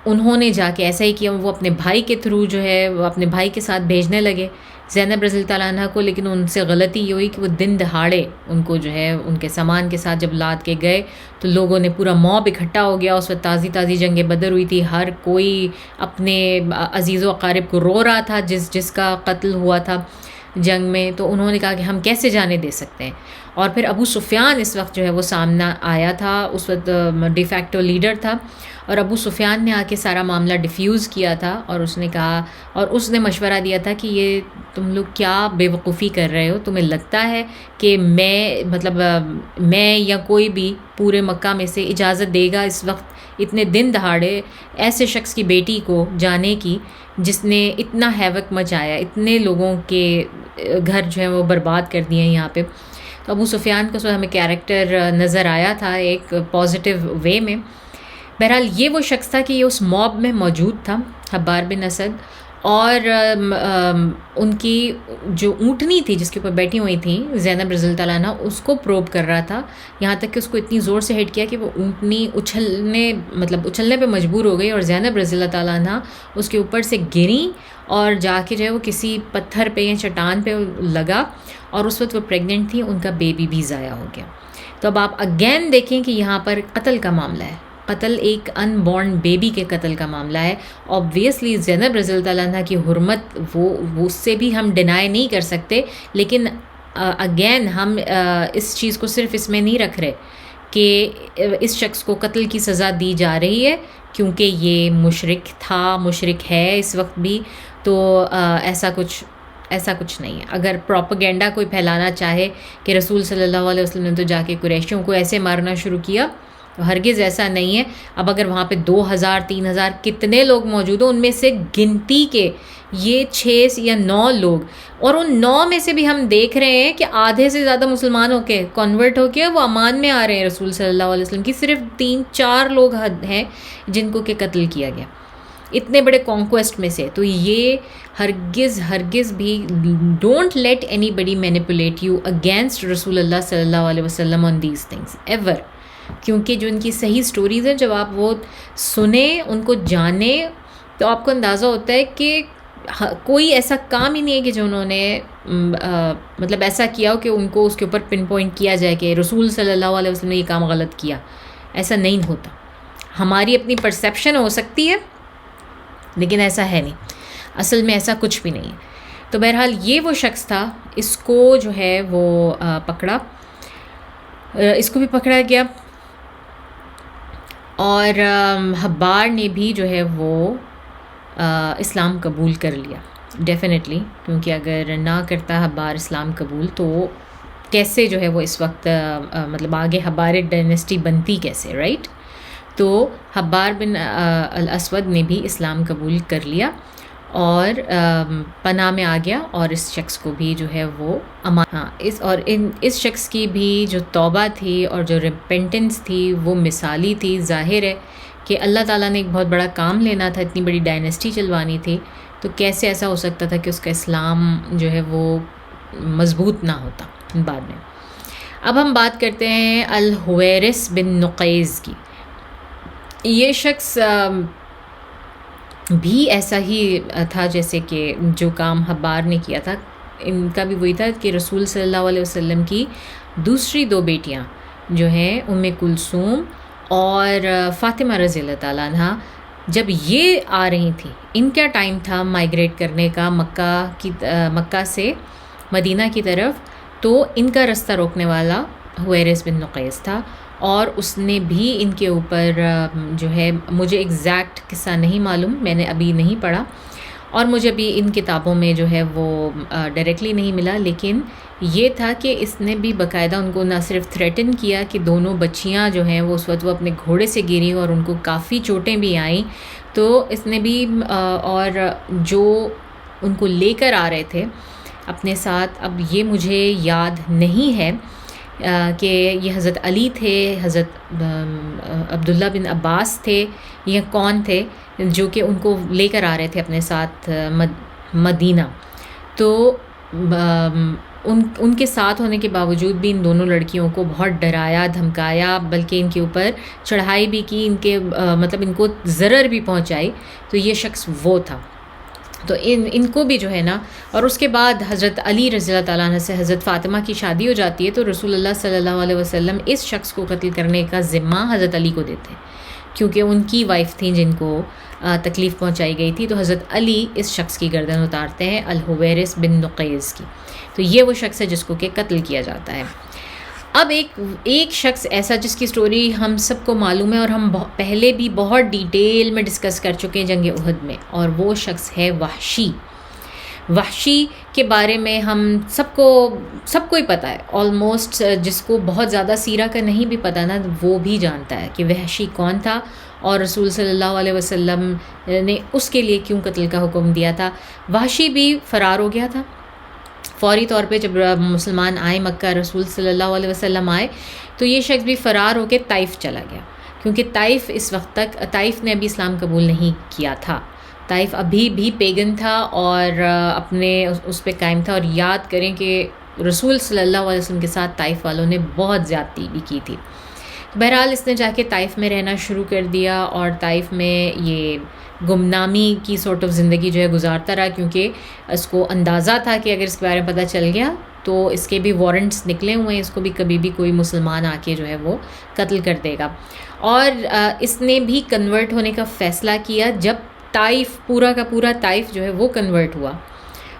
[SPEAKER 1] انہوں نے جا کے ایسا ہی کیا، وہ اپنے بھائی کے تھرو جو ہے وہ اپنے بھائی کے ساتھ بھیجنے لگے زینب رضی اللہ تعالیٰ عنہ کو، لیکن ان سے غلطی یہ ہوئی کہ وہ دن دہاڑے ان کو جو ہے ان کے سامان کے ساتھ جب لاد کے گئے تو لوگوں نے پورا موب اکٹھا ہو گیا۔ اس وقت تازی جنگ بدر ہوئی تھی، ہر کوئی اپنے عزیز و اقارب کو رو رہا تھا جس کا قتل ہوا تھا جنگ میں۔ تو انہوں نے کہا کہ ہم کیسے جانے دے سکتے ہیں۔ اور پھر ابو سفیان اس وقت جو ہے وہ سامنا آیا تھا، اس وقت ڈی فیکٹو لیڈر تھا، اور ابو سفیان نے آ کے سارا معاملہ ڈیفیوز کیا تھا، اور اس نے کہا، اور اس نے مشورہ دیا تھا کہ یہ تم لوگ کیا بے وقوفی کر رہے ہو؟ تمہیں لگتا ہے کہ میں یا کوئی بھی پورے مکہ میں سے اجازت دے گا اس وقت اتنے دن دہاڑے ایسے شخص کی بیٹی کو جانے کی جس نے اتنا ہیوک مچایا، اتنے لوگوں کے گھر جو ہیں وہ برباد کر دیے ہیں یہاں پہ؟ تو ابو سفیان کو ہمیں کیریکٹر نظر آیا تھا ایک پازیٹیو وے میں۔ بہرحال یہ وہ شخص تھا کہ یہ اس موب میں موجود تھا، حبار بن اسد، اور ان کی جو اونٹنی تھی جس کے اوپر بیٹھی ہوئی تھیں زینب رضی اللہ تعالیٰ عنہ، اس کو پروب کر رہا تھا، یہاں تک کہ اس کو اتنی زور سے ہٹ کیا کہ وہ اونٹنی اچھلنے پہ مجبور ہو گئی، اور زینب رضی اللہ تعالیٰ عنہ اس کے اوپر سے گریں اور جا کے جو ہے وہ کسی پتھر پہ یا چٹان پہ لگا، اور اس وقت وہ پریگننٹ تھی، ان کا بیبی بھی ضائع ہو گیا۔ تو اب آپ اگین دیکھیں کہ یہاں پر قتل کا معاملہ ہے، قتل ایک ان بورن بیبی کے قتل کا معاملہ ہے۔ اوبویسلی زینب رضی اللہ تعالیٰ عنہ کی حرمت وہ اس سے بھی ہم ڈینائی نہیں کر سکتے، لیکن اگین ہم اس چیز کو صرف اس میں نہیں رکھ رہے کہ اس شخص کو قتل کی سزا دی جا رہی ہے کیونکہ یہ مشرک تھا، مشرک ہے اس وقت بھی، تو ایسا کچھ نہیں ہے۔ اگر پروپیگنڈا کوئی پھیلانا چاہے کہ رسول صلی اللہ علیہ وسلم نے تو جا کے قریشیوں کو ایسے مارنا شروع کیا ہرگز ایسا نہیں ہے. اب اگر وہاں پہ 2000 3000 کتنے لوگ موجود ہوں، ان میں سے گنتی کے یہ 6 یا 9 لوگ، اور ان 9 میں سے بھی ہم دیکھ رہے ہیں کہ آدھے سے زیادہ مسلمان ہو کے کنورٹ ہو کے وہ امان میں آ رہے ہیں رسول صلی اللہ علیہ وسلم کی. صرف 3-4 لوگ ہیں جن کو کہ قتل کیا گیا اتنے بڑے کانکویسٹ میں سے. تو یہ ہرگز بھی don't let anybody manipulate you against رسول اللہ صلی اللہ علیہ وسلم آن دیز تھنگس ایور. کیونکہ جو ان کی صحیح سٹوریز ہیں، جب آپ وہ سنیں، ان کو جانیں، تو آپ کو اندازہ ہوتا ہے کہ کوئی ایسا کام ہی نہیں ہے کہ جو انہوں نے مطلب ایسا کیا ہو کہ ان کو اس کے اوپر پن پوائنٹ کیا جائے کہ رسول صلی اللہ علیہ وسلم نے یہ کام غلط کیا. ایسا نہیں ہوتا. ہماری اپنی پرسیپشن ہو سکتی ہے لیکن ایسا ہے نہیں، اصل میں ایسا کچھ بھی نہیں ہے. تو بہرحال یہ وہ شخص تھا، اس کو جو ہے وہ اس کو بھی پکڑا گیا، اور حبار نے بھی جو ہے وہ اسلام قبول کر لیا ڈیفینیٹلی. کیونکہ اگر نہ کرتا حبار اسلام قبول تو کیسے جو ہے وہ اس وقت مطلب آگے حبار ڈائنیسٹی بنتی کیسے، رائٹ؟ تو حبار بن الاسود نے بھی اسلام قبول کر لیا اور پناہ میں آ گیا، اور اس شخص کو بھی جو ہے وہ اس شخص کی بھی جو توبہ تھی اور جو ریپینٹنس تھی وہ مثالی تھی. ظاہر ہے کہ اللہ تعالیٰ نے ایک بہت بڑا کام لینا تھا، اتنی بڑی ڈائنیسٹی چلوانی تھی، تو کیسے ایسا ہو سکتا تھا کہ اس کا اسلام جو ہے وہ مضبوط نہ ہوتا بعد میں. اب ہم بات کرتے ہیں الحویرث بن نقیز کی. یہ شخص بھی ایسا ہی تھا جیسے کہ جو کام حبار نے کیا تھا. ان کا بھی وہی تھا کہ رسول صلی اللہ علیہ وسلم کی دوسری 2 بیٹیاں جو ہیں ام کلثوم اور فاطمہ رضی اللہ تعالیٰ عنہ، جب یہ آ رہی تھیں، ان کا ٹائم تھا مائیگریٹ کرنے کا مکہ سے مدینہ کی طرف، تو ان کا رستہ روکنے والا حویرث بن نقیس تھا، اور اس نے بھی ان کے اوپر جو ہے، مجھے ایگزیکٹ قصہ نہیں معلوم، میں نے ابھی نہیں پڑھا اور مجھے بھی ان کتابوں میں جو ہے وہ ڈائریکٹلی نہیں ملا، لیکن یہ تھا کہ اس نے بھی باقاعدہ ان کو نہ صرف تھریٹن کیا کہ دونوں بچیاں جو ہیں وہ اس وقت وہ اپنے گھوڑے سے گری اور ان کو کافی چوٹیں بھی آئیں، تو اس نے بھی اور جو ان کو لے کر آ رہے تھے اپنے ساتھ، اب یہ مجھے یاد نہیں ہے کہ یہ حضرت علی تھے، حضرت عبداللہ بن عباس تھے، یا کون تھے جو کہ ان کو لے کر آ رہے تھے اپنے ساتھ مدینہ. تو ان کے ساتھ ہونے کے باوجود بھی ان دونوں لڑکیوں کو بہت ڈرایا دھمکایا، بلکہ ان کے اوپر چڑھائی بھی کی، ان کے مطلب ان کو ضرر بھی پہنچائی. تو یہ شخص وہ تھا. تو ان کو بھی جو ہے نا، اور اس کے بعد حضرت علی رضی اللہ تعالیٰ عنہ سے حضرت فاطمہ کی شادی ہو جاتی ہے، تو رسول اللہ صلی اللہ علیہ وسلم اس شخص کو قتل کرنے کا ذمہ حضرت علی کو دیتے ہیں، کیونکہ ان کی وائف تھیں جن کو تکلیف پہنچائی گئی تھی. تو حضرت علی اس شخص کی گردن اتارتے ہیں، الحویرث بن نقیز کی. تو یہ وہ شخص ہے جس کو کہ قتل کیا جاتا ہے. اب ایک شخص ایسا جس کی سٹوری ہم سب کو معلوم ہے اور ہم پہلے بھی بہت ڈیٹیل میں ڈسکس کر چکے ہیں جنگ احد میں، اور وہ شخص ہے وحشی. وحشی کے بارے میں ہم سب کو ہی پتہ ہے آلموسٹ. جس کو بہت زیادہ سیرہ کا نہیں بھی پتہ نا، وہ بھی جانتا ہے کہ وحشی کون تھا اور رسول صلی اللہ علیہ وسلم نے اس کے لیے کیوں قتل کا حکم دیا تھا. وحشی بھی فرار ہو گیا تھا فوری طور پہ. جب مسلمان آئے مکہ، رسول صلی اللہ علیہ وسلم آئے، تو یہ شخص بھی فرار ہو کے طائف چلا گیا، کیونکہ طائف اس وقت تک، طائف نے ابھی اسلام قبول نہیں کیا تھا. طائف ابھی بھی پیگن تھا اور اپنے اس پہ قائم تھا. اور یاد کریں کہ رسول صلی اللہ علیہ وسلم کے ساتھ طائف والوں نے بہت زیادتی بھی کی تھی. بہرحال اس نے جا کے طائف میں رہنا شروع کر دیا، اور طائف میں یہ گمنامی کی سورٹ آف زندگی جو ہے گزارتا رہا، کیونکہ اس کو اندازہ تھا کہ اگر اس کے بارے میں پتہ چل گیا تو اس کے بھی وارنٹس نکلے ہوئے ہیں، اس کو بھی کبھی بھی کوئی مسلمان آ کے جو ہے وہ قتل کر دے گا. اور اس نے بھی کنورٹ ہونے کا فیصلہ کیا جب طائف، پورا کا پورا طائف جو ہے وہ کنورٹ ہوا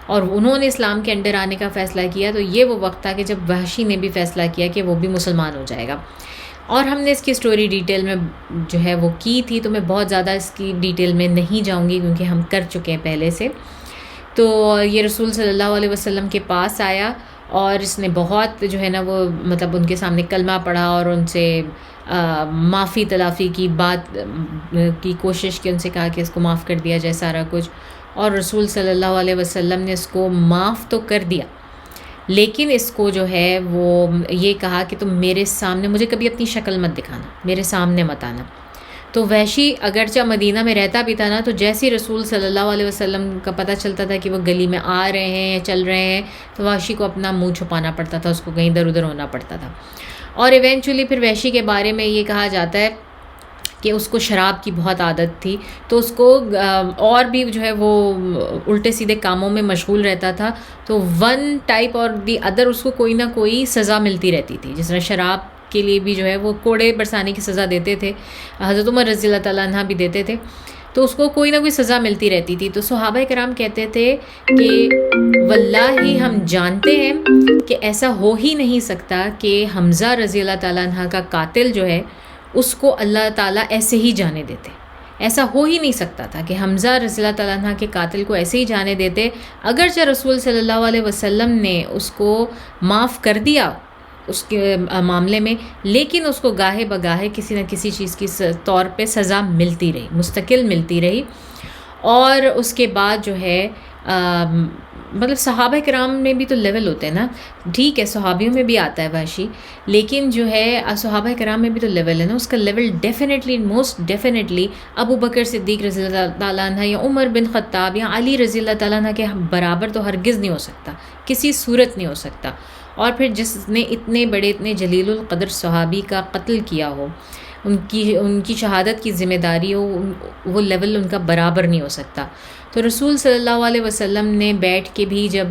[SPEAKER 1] اور انہوں نے اسلام کے انڈر آنے کا فیصلہ کیا. تو یہ وہ وقت تھا کہ جب وحشی نے بھی فیصلہ کیا کہ وہ بھی مسلمان ہو جائے گا. اور ہم نے اس کی سٹوری ڈیٹیل میں جو ہے وہ کی تھی، تو میں بہت زیادہ اس کی ڈیٹیل میں نہیں جاؤں گی کیونکہ ہم کر چکے ہیں پہلے سے. تو یہ رسول صلی اللہ علیہ وسلم کے پاس آیا اور اس نے بہت جو ہے نا وہ مطلب ان کے سامنے کلمہ پڑھا اور ان سے معافی تلافی کی بات کی کوشش کی، ان سے کہا کہ اس کو معاف کر دیا جائے سارا کچھ، اور رسول صلی اللہ علیہ وسلم نے اس کو معاف تو کر دیا، لیکن اس کو جو ہے وہ یہ کہا کہ تم میرے سامنے مجھے کبھی اپنی شکل مت دکھانا، میرے سامنے مت آنا۔ تو وحشی اگرچہ مدینہ میں رہتا بھی تھا نا، تو جیسے رسول صلی اللہ علیہ وسلم کا پتہ چلتا تھا کہ وہ گلی میں آ رہے ہیں یا چل رہے ہیں، تو وحشی کو اپنا منہ چھپانا پڑتا تھا، اس کو کہیں ادھر ادھر ہونا پڑتا تھا۔ اور ایونچولی پھر وحشی کے بارے میں یہ کہا جاتا ہے کہ اس کو شراب کی بہت عادت تھی، تو اس کو اور بھی جو ہے وہ الٹے سیدھے کاموں میں مشغول رہتا تھا، تو ون ٹائپ اور دی ادر اس کو کوئی نہ کوئی سزا ملتی رہتی تھی۔ جس طرح شراب کے لیے بھی جو ہے وہ کوڑے برسانے کی سزا دیتے تھے، حضرت عمر رضی اللہ تعالیٰ عنہ بھی دیتے تھے، تو اس کو کوئی نہ کوئی سزا ملتی رہتی تھی۔ تو صحابہ کرام کہتے تھے کہ واللہ ہم جانتے ہیں کہ ایسا ہو ہی نہیں سکتا کہ حمزہ رضی اللہ تعالیٰ عنہ کا قاتل جو ہے اس کو اللہ تعالیٰ ایسے ہی جانے دیتے، ایسا ہو ہی نہیں سکتا تھا کہ حمزہ رضی اللہ تعالیٰ عنہ کے قاتل کو ایسے ہی جانے دیتے، اگرچہ رسول صلی اللہ علیہ وسلم نے اس کو معاف کر دیا اس کے معاملے میں، لیکن اس کو گاہے بگاہے کسی نہ کسی چیز کی طور پہ سزا ملتی رہی، مستقل ملتی رہی۔ اور اس کے بعد جو ہے مطلب صحابہ کرام میں بھی تو لیول ہوتے ہیں نا، ٹھیک ہے صحابیوں میں بھی آتا ہے وحشی، لیکن جو ہے صحابہ کرام میں بھی تو لیول ہے نا، اس کا لیول ڈیفینیٹلی موسٹ ڈیفینیٹلی ابو بکر صدیق رضی اللہ تعالیٰ عنہ یا عمر بن خطاب یا علی رضی اللہ تعالیٰ عنہ کے برابر تو ہرگز نہیں ہو سکتا، کسی صورت نہیں ہو سکتا۔ اور پھر جس نے اتنے بڑے اتنے جلیل القدر صحابی کا قتل کیا ہو، ان کی شہادت کی ذمہ داری ہو، وہ لیول ان کا برابر نہیں ہو سکتا۔ تو رسول صلی اللہ علیہ وسلم نے بیٹھ کے بھی جب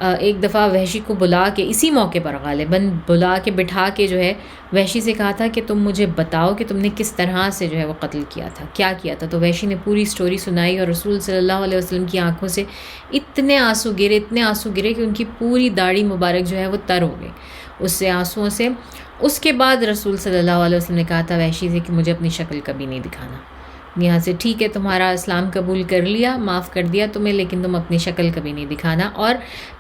[SPEAKER 1] ایک دفعہ وحشی کو بلا کے، اسی موقع پر غالباً بلا کے بٹھا کے جو ہے وحشی سے کہا تھا کہ تم مجھے بتاؤ کہ تم نے کس طرح سے جو ہے وہ قتل کیا تھا، کیا کیا تھا۔ تو وحشی نے پوری سٹوری سنائی، اور رسول صلی اللہ علیہ وسلم کی آنکھوں سے اتنے آنسو گرے کہ ان کی پوری داڑھی مبارک جو ہے وہ تر ہو گئی اس سے آنسوؤں سے۔ اس کے بعد رسول صلی اللہ علیہ وسلم نے کہا تھا وحشی سے کہ مجھے اپنی شکل کبھی نہیں دکھانا، یہاں سے ٹھیک ہے تمہارا اسلام قبول کر لیا، معاف کر دیا تمہیں، لیکن تم اپنی شکل کبھی نہیں دکھانا۔ اور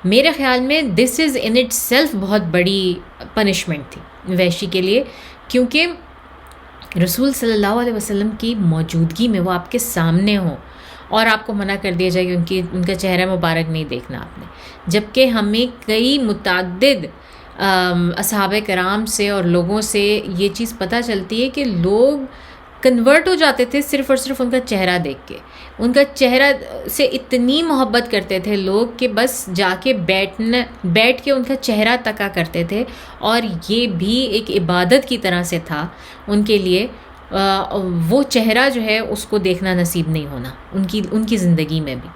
[SPEAKER 1] میرے خیال میں دس از ان اٹ سیلف بہت بڑی پنشمنٹ تھی وحشی کے لیے، کیونکہ رسول صلی اللہ علیہ وسلم کی موجودگی میں وہ آپ کے سامنے ہوں اور آپ کو منع کر دیا جائے کہ ان کا چہرہ مبارک نہیں دیکھنا آپ نے، جبکہ ہمیں کئی متعدد اصحابہ کرام سے اور لوگوں سے یہ چیز پتہ چلتی ہے کہ لوگ کنورٹ ہو جاتے تھے صرف اور صرف ان کا چہرہ دیکھ کے، ان کا چہرہ سے اتنی محبت کرتے تھے لوگ کہ بس جا کے بیٹھ کے ان کا چہرہ تکا کرتے تھے، اور یہ بھی ایک عبادت کی طرح سے تھا ان کے لیے، وہ چہرہ جو ہے اس کو دیکھنا نصیب نہیں ہونا ان کی زندگی میں بھی،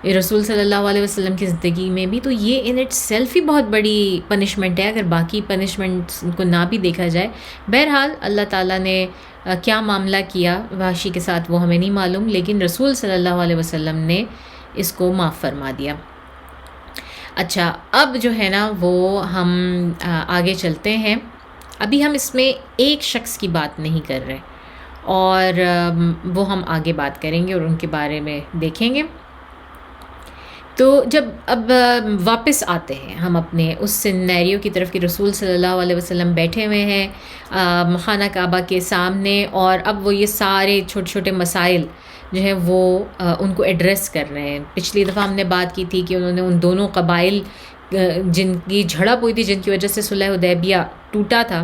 [SPEAKER 1] رسول صلی اللہ علیہ وسلم کی زندگی میں بھی۔ تو یہ ان اٹ سیلف ہی بہت بڑی پنشمنٹ ہے اگر باقی پنشمنٹس کو نہ بھی دیکھا جائے۔ بہرحال اللہ تعالیٰ نے کیا معاملہ کیا وحشی کے ساتھ وہ ہمیں نہیں معلوم، لیکن رسول صلی اللہ علیہ وسلم نے اس کو معاف فرما دیا۔ اچھا، اب جو ہے نا وہ ہم آگے چلتے ہیں، ابھی ہم اس میں ایک شخص کی بات نہیں کر رہے، اور وہ ہم آگے بات کریں گے اور ان کے بارے میں دیکھیں گے۔ تو جب اب واپس آتے ہیں ہم اپنے اس سینیریو کی طرف کہ رسول صلی اللہ علیہ وسلم بیٹھے ہوئے ہیں خانہ کعبہ کے سامنے، اور اب وہ یہ سارے چھوٹے چھوٹے مسائل جو ہیں وہ ان کو ایڈریس کر رہے ہیں۔ پچھلی دفعہ ہم نے بات کی تھی کہ انہوں نے ان دونوں قبائل جن کی جھڑپ ہوئی تھی، جن کی وجہ سے صلح حدیبیہ ٹوٹا تھا،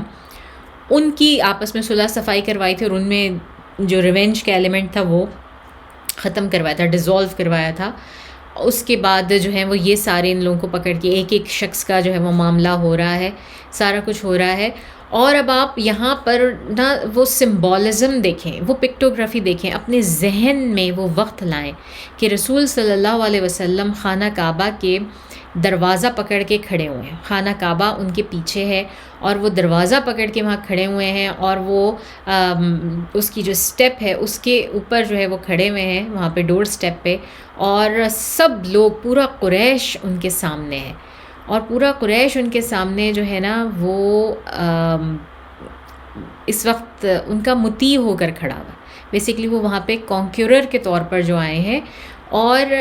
[SPEAKER 1] ان کی آپس میں صلح صفائی کروائی تھی، اور ان میں جو ریونج کا ایلیمنٹ تھا وہ ختم کروایا تھا، ڈیزولو کروایا تھا۔ اس کے بعد جو ہے وہ یہ سارے ان لوگوں کو پکڑ کے ایک ایک شخص کا جو ہے وہ معاملہ ہو رہا ہے، سارا کچھ ہو رہا ہے۔ اور اب آپ یہاں پر نا وہ سمبولزم دیکھیں، وہ پکٹوگرافی دیکھیں، اپنے ذہن میں وہ وقت لائیں کہ رسول صلی اللہ علیہ وسلم خانہ کعبہ کے دروازہ پکڑ کے کھڑے ہوئے ہیں، خانہ کعبہ ان کے پیچھے ہے، اور وہ دروازہ پکڑ کے وہاں کھڑے ہوئے ہیں، اور وہ اس کی جو سٹیپ ہے اس کے اوپر جو ہے وہ کھڑے ہوئے ہیں وہاں پہ ڈور سٹیپ پہ، اور سب لوگ پورا قریش ان کے سامنے ہے، اور پورا قریش ان کے سامنے جو ہے نا وہ اس وقت ان کا مطیع ہو کر کھڑا ہوا ہے۔ بیسیکلی وہ وہاں پہ کانکیورر کے طور پر جو آئے ہیں، اور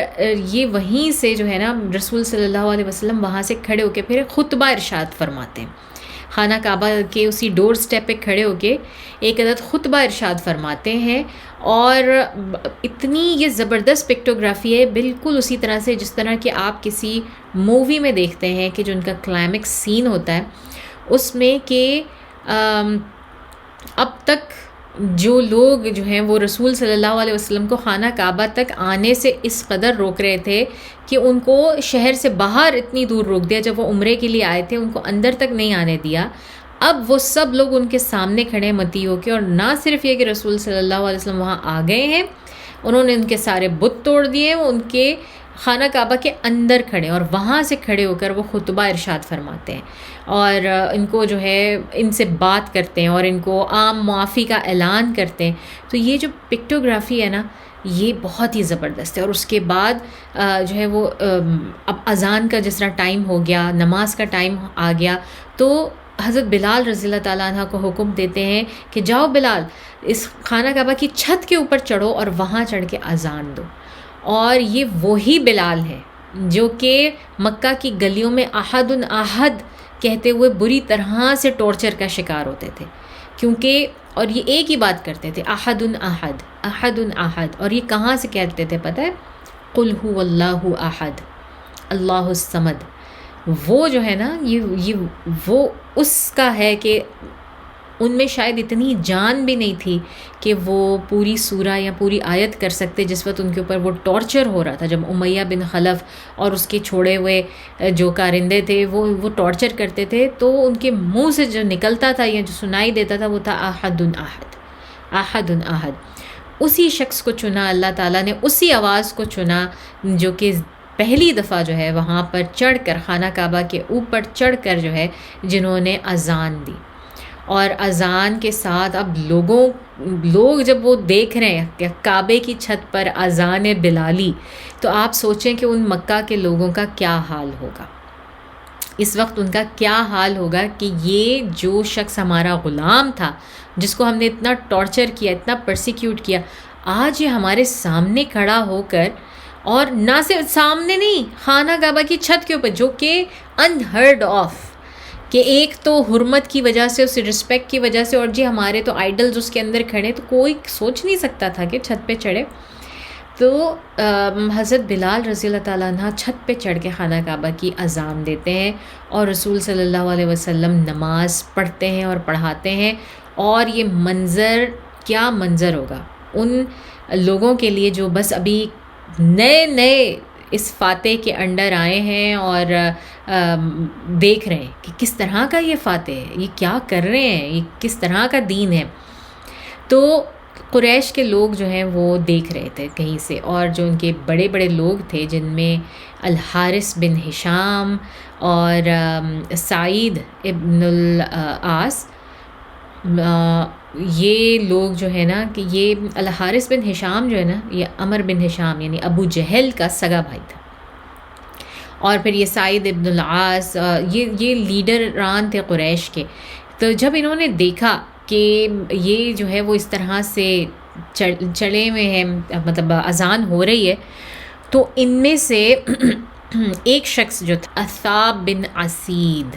[SPEAKER 1] یہ وہیں سے جو ہے نا رسول صلی اللہ علیہ وسلم وہاں سے کھڑے ہو کے پھر خطبہ ارشاد فرماتے ہیں۔ خانہ کعبہ کے اسی ڈور سٹیپ پہ کھڑے ہو کے ایک عدد خطبہ ارشاد فرماتے ہیں، اور اتنی یہ زبردست پکٹوگرافی ہے، بالکل اسی طرح سے جس طرح کہ آپ کسی مووی میں دیکھتے ہیں کہ جو ان کا کلائمیکس سین ہوتا ہے اس میں کہ اب تک جو لوگ جو ہیں وہ رسول صلی اللہ علیہ وسلم کو خانہ کعبہ تک آنے سے اس قدر روک رہے تھے کہ ان کو شہر سے باہر اتنی دور روک دیا، جب وہ عمرے کے لیے آئے تھے ان کو اندر تک نہیں آنے دیا. اب وہ سب لوگ ان کے سامنے کھڑے ہیں متی ہو کے، اور نہ صرف یہ کہ رسول صلی اللہ علیہ وسلم وہاں آ گئے ہیں، انہوں نے ان کے سارے بت توڑ دیے، وہ ان کے خانہ کعبہ کے اندر کھڑے، اور وہاں سے کھڑے ہو کر وہ خطبہ ارشاد فرماتے ہیں اور ان کو جو ہے ان سے بات کرتے ہیں اور ان کو عام معافی کا اعلان کرتے ہیں. تو یہ جو پکٹوگرافی ہے نا یہ بہت ہی زبردست ہے. اور اس کے بعد جو ہے وہ اب اذان کا جس طرح ٹائم ہو گیا، نماز کا ٹائم آ گیا، تو حضرت بلال رضی اللہ تعالیٰ عنہ کو حکم دیتے ہیں کہ جاؤ بلال، اس خانہ کعبہ کی چھت کے اوپر چڑھو اور وہاں چڑھ کے اذان دو. اور یہ وہی بلال ہے جو کہ مکہ کی گلیوں میں احد احد کہتے ہوئے بری طرح سے ٹارچر کا شکار ہوتے تھے، کیونکہ اور یہ ایک ہی بات کرتے تھے، احد احد احد احد. اور یہ کہاں سے کہتے تھے پتہ ہے؟ قل هو اللہ احد اللہ الصمد. وہ جو ہے نا یہ وہ اس کا ہے کہ ان میں شاید اتنی جان بھی نہیں تھی کہ وہ پوری سورہ یا پوری آیت کر سکتے جس وقت ان کے اوپر وہ ٹارچر ہو رہا تھا. جب امیہ بن خلف اور اس کے چھوڑے ہوئے جو کارندے تھے وہ ٹارچر کرتے تھے، تو ان کے منہ سے جو نکلتا تھا یا جو سنائی دیتا تھا وہ تھا احد احد احد احد. اسی شخص کو چنا اللہ تعالیٰ نے، اسی آواز کو چنا جو کہ پہلی دفعہ جو ہے وہاں پر چڑھ کر، خانہ کعبہ کے اوپر چڑھ کر جو ہے جنہوں نے اذان دی. اور اذان کے ساتھ اب لوگ جب وہ دیکھ رہے ہیں کہ کعبے کی چھت پر اذان بلالی، تو آپ سوچیں کہ ان مکہ کے لوگوں کا کیا حال ہوگا اس وقت. ان کا کیا حال ہوگا کہ یہ جو شخص ہمارا غلام تھا، جس کو ہم نے اتنا ٹارچر کیا، اتنا پرسیکیوٹ کیا، آج یہ ہمارے سامنے کھڑا ہو کر، اور نہ صرف سامنے نہیں، خانہ کعبہ کی چھت کے اوپر، جو کہ انہرڈ آف، کہ ایک تو حرمت کی وجہ سے، اس رسپیکٹ کی وجہ سے، اور جی ہمارے تو آئیڈلز اس کے اندر کھڑے، تو کوئی سوچ نہیں سکتا تھا کہ چھت پہ چڑھے. تو حضرت بلال رضی اللہ تعالیٰ عنہ چھت پہ چڑھ کے خانہ کعبہ کی اذان دیتے ہیں، اور رسول صلی اللہ علیہ وسلم نماز پڑھتے ہیں اور پڑھاتے ہیں. اور یہ منظر، کیا منظر ہوگا ان لوگوں کے لیے جو بس ابھی نئے اس فاتح کے انڈر آئے ہیں اور دیکھ رہے ہیں کہ کس طرح کا یہ فاتح ہے، یہ کیا کر رہے ہیں، یہ کس طرح کا دین ہے. تو قریش کے لوگ جو ہیں وہ دیکھ رہے تھے کہیں سے، اور جو ان کے بڑے بڑے لوگ تھے جن میں الحارث بن ہشام اور سعید ابن العاص، یہ لوگ جو ہے نا کہ یہ الحارث بن ہشام جو ہے نا، یہ عمر بن ہشام یعنی ابو جہل کا سگا بھائی تھا، اور پھر یہ سعید ابن العاص، یہ لیڈران تھے قریش کے. تو جب انہوں نے دیکھا کہ یہ جو ہے وہ اس طرح سے چڑھے ہوئے ہیں، مطلب اذان ہو رہی ہے، تو ان میں سے ایک شخص جو تھا اصاب بن اسید،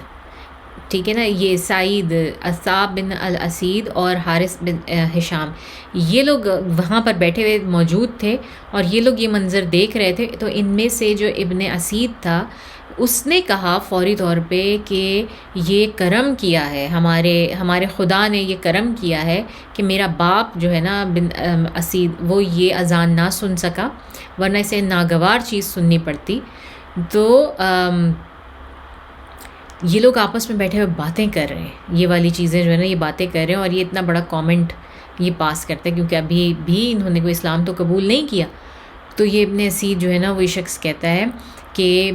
[SPEAKER 1] ٹھیک ہے نا، یہ سعید، اصاب بن الاسید اور حارث بن ہشام، یہ لوگ وہاں پر بیٹھے ہوئے موجود تھے، اور یہ لوگ یہ منظر دیکھ رہے تھے. تو ان میں سے جو ابن اسید تھا، اس نے کہا فوری طور پہ کہ یہ کرم کیا ہے، ہمارے خدا نے یہ کرم کیا ہے کہ میرا باپ جو ہے نا بن اسید، وہ یہ اذان نہ سن سکا، ورنہ اسے ناگوار چیز سننی پڑتی. تو یہ لوگ آپس میں بیٹھے ہوئے باتیں کر رہے ہیں، یہ والی چیزیں جو ہے نا یہ باتیں کر رہے ہیں، اور یہ اتنا بڑا کامنٹ یہ پاس کرتے ہیں کیونکہ ابھی بھی انہوں نے کوئی اسلام تو قبول نہیں کیا. تو یہ ابن اسید جو ہے نا وہ یہ شخص کہتا ہے کہ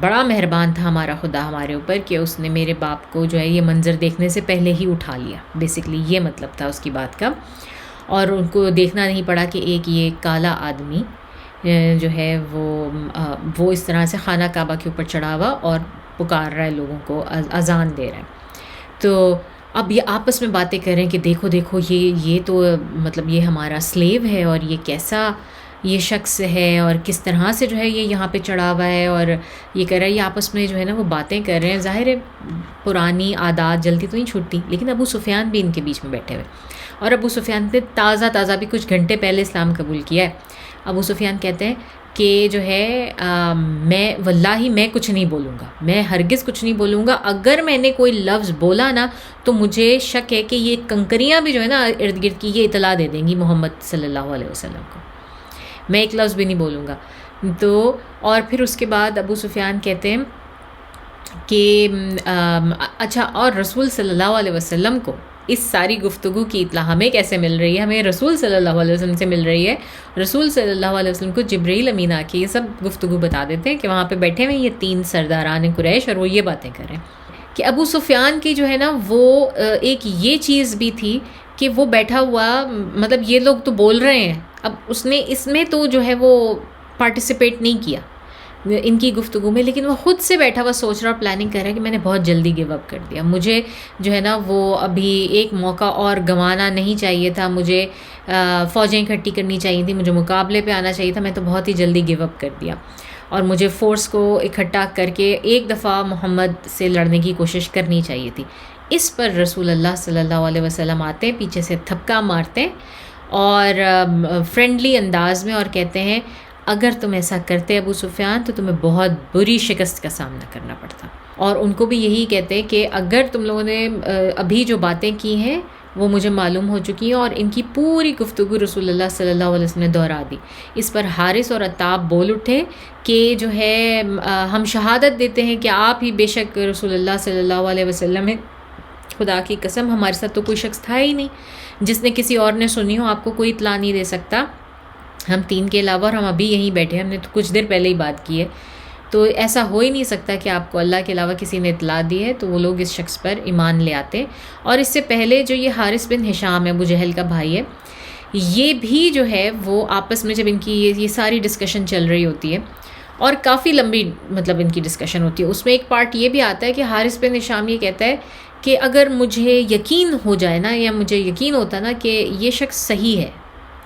[SPEAKER 1] بڑا مہربان تھا ہمارا خدا ہمارے اوپر کہ اس نے میرے باپ کو جو ہے یہ منظر دیکھنے سے پہلے ہی اٹھا لیا. بیسکلی یہ مطلب تھا اس کی بات کا، اور ان کو دیکھنا نہیں پڑا کہ ایک یہ کالا آدمی جو ہے وہ اس طرح سے خانہ کعبہ کے اوپر چڑھا ہوا اور پکار رہا ہے لوگوں کو، اذان دے رہا ہے. تو اب یہ آپس میں باتیں کر رہے ہیں کہ دیکھو یہ تو مطلب یہ ہمارا سلیو ہے، اور یہ کیسا یہ شخص ہے اور کس طرح سے جو ہے یہ یہاں پہ چڑھا ہوا ہے اور یہ کر رہا ہے. یہ آپس میں جو ہے نا وہ باتیں کر رہے ہیں. ظاہر ہے پرانی عادات جلدی تو نہیں چھوٹتی, لیکن ابو سفیان بھی ان کے بیچ میں بیٹھے ہوئے, اور ابو سفیان نے تازہ بھی کچھ گھنٹے پہلے اسلام قبول کیا ہے. ابو سفیان کہتے ہیں کہ جو ہے میں واللہ میں کچھ نہیں بولوں گا, میں ہرگز کچھ نہیں بولوں گا. اگر میں نے کوئی لفظ بولا نا تو مجھے شک ہے کہ یہ کنکریاں بھی جو ہے نا ارد گرد کی یہ اطلاع دے دیں گی محمد صلی اللہ علیہ وسلم کو, میں ایک لفظ بھی نہیں بولوں گا. تو اور پھر اس کے بعد ابو سفیان کہتے ہیں کہ اچھا, اور رسول صلی اللہ علیہ وسلم کو اس ساری گفتگو کی اطلاع ہمیں کیسے مل رہی ہے؟ ہمیں رسول صلی اللہ علیہ وسلم سے مل رہی ہے. رسول صلی اللہ علیہ وسلم کو جبرائیل امین آ کے یہ سب گفتگو بتا دیتے ہیں کہ وہاں پہ بیٹھے ہوئے یہ 3 سرداران قریش اور وہ یہ باتیں کر رہے ہیں کہ ابو سفیان کی جو ہے نا وہ ایک یہ چیز بھی تھی کہ وہ بیٹھا ہوا, مطلب یہ لوگ تو بول رہے ہیں, اب اس نے اس میں تو جو ہے وہ پارٹیسپیٹ نہیں کیا ان کی گفتگو میں, لیکن وہ خود سے بیٹھا ہوا سوچ رہا اور پلاننگ کر رہا ہے کہ میں نے بہت جلدی گیو اپ کر دیا, مجھے جو ہے نا وہ ابھی ایک موقع اور گنوانا نہیں چاہیے تھا, مجھے فوجیں اکٹھی کرنی چاہیے تھی, مجھے مقابلے پہ آنا چاہیے تھا, میں تو بہت ہی جلدی گیو اپ کر دیا, اور مجھے فورس کو اکٹھا کر کے ایک دفعہ محمد سے لڑنے کی کوشش کرنی چاہیے تھی. اس پر رسول اللہ صلی اللہ علیہ وسلم آتے ہیں, پیچھے سے تھپکا مارتے ہیں اور فرینڈلی انداز میں, اور کہتے ہیں اگر تم ایسا کرتے ابو سفیان تو تمہیں بہت بری شکست کا سامنا کرنا پڑتا. اور ان کو بھی یہی کہتے ہیں کہ اگر تم لوگوں نے ابھی جو باتیں کی ہیں وہ مجھے معلوم ہو چکی ہیں, اور ان کی پوری گفتگو رسول اللہ صلی اللہ علیہ وسلم نے دہرا دی. اس پر حارث اور عتاب بول اٹھے کہ جو ہے ہم شہادت دیتے ہیں کہ آپ ہی بے شک رسول اللہ صلی اللہ علیہ وسلم ہیں, خدا کی قسم ہمارے ساتھ تو کوئی شخص تھا ہی نہیں جس نے کسی اور نے سنی ہو, آپ کو کوئی اطلاع نہیں دے سکتا, ہم 3 کے علاوہ, اور ہم ابھی یہیں بیٹھے ہیں, ہم نے تو کچھ دیر پہلے ہی بات کی ہے, تو ایسا ہو ہی نہیں سکتا کہ آپ کو اللہ کے علاوہ کسی نے اطلاع دی ہے. تو وہ لوگ اس شخص پر ایمان لے آتے. اور اس سے پہلے جو یہ حارث بن ہشام ہے, ابو جہل کا بھائی ہے, یہ بھی جو ہے وہ آپس میں جب ان کی یہ ساری ڈسکشن چل رہی ہوتی ہے, اور کافی لمبی مطلب ان کی ڈسکشن ہوتی ہے, اس میں ایک پارٹ یہ بھی آتا ہے کہ حارث بن ہشام یہ کہتا ہے کہ اگر مجھے یقین ہو جائے نا, یا مجھے یقین ہوتا نا کہ یہ شخص صحیح ہے,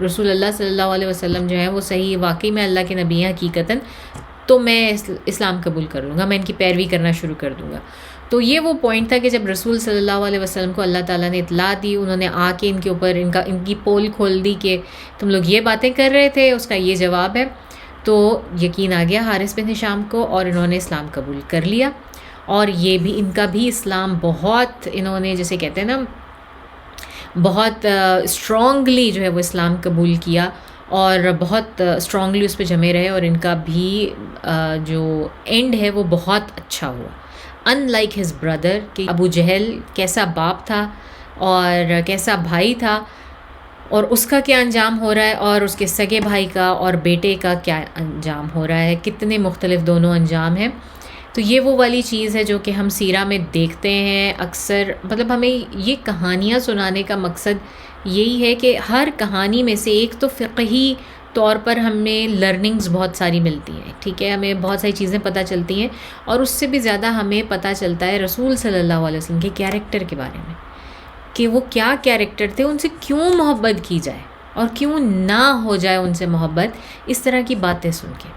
[SPEAKER 1] رسول اللہ صلی اللہ علیہ وسلم جو ہے وہ صحیح واقعی میں اللہ کے نبی ہیں حقیقتاً, تو میں اسلام قبول کر لوں گا, میں ان کی پیروی کرنا شروع کر دوں گا. تو یہ وہ پوائنٹ تھا کہ جب رسول صلی اللہ علیہ وسلم کو اللہ تعالیٰ نے اطلاع دی, انہوں نے آ کے ان کے اوپر ان کی پول کھول دی کہ تم لوگ یہ باتیں کر رہے تھے, اس کا یہ جواب ہے, تو یقین آ گیا حارث بن ہشام کو, اور انہوں نے اسلام قبول کر لیا. اور یہ بھی ان کا بھی اسلام بہت, انہوں نے جیسے کہتے ہیں نا بہت اسٹرانگلی جو ہے وہ اسلام قبول کیا, اور بہت اسٹرانگلی اس پہ جمے رہے, اور ان کا بھی جو اینڈ ہے وہ بہت اچھا ہوا, ان لائک ہز بردر, کہ ابو جہل کیسا باپ تھا اور کیسا بھائی تھا, اور اس کا کیا انجام ہو رہا ہے, اور اس کے سگے بھائی کا اور بیٹے کا کیا انجام ہو رہا ہے, کتنے مختلف دونوں انجام ہیں. تو یہ وہ والی چیز ہے جو کہ ہم سیرہ میں دیکھتے ہیں اکثر, مطلب ہمیں یہ کہانیاں سنانے کا مقصد یہی ہے کہ ہر کہانی میں سے ایک تو فقہی طور پر ہمیں لرننگز بہت ساری ملتی ہیں, ٹھیک ہے, ہمیں بہت ساری چیزیں پتہ چلتی ہیں, اور اس سے بھی زیادہ ہمیں پتہ چلتا ہے رسول صلی اللہ علیہ وسلم کے کیریکٹر کے بارے میں, کہ وہ کیا کیریکٹر تھے, ان سے کیوں محبت کی جائے اور کیوں نہ ہو جائے ان سے محبت, اس طرح کی باتیں سن کے,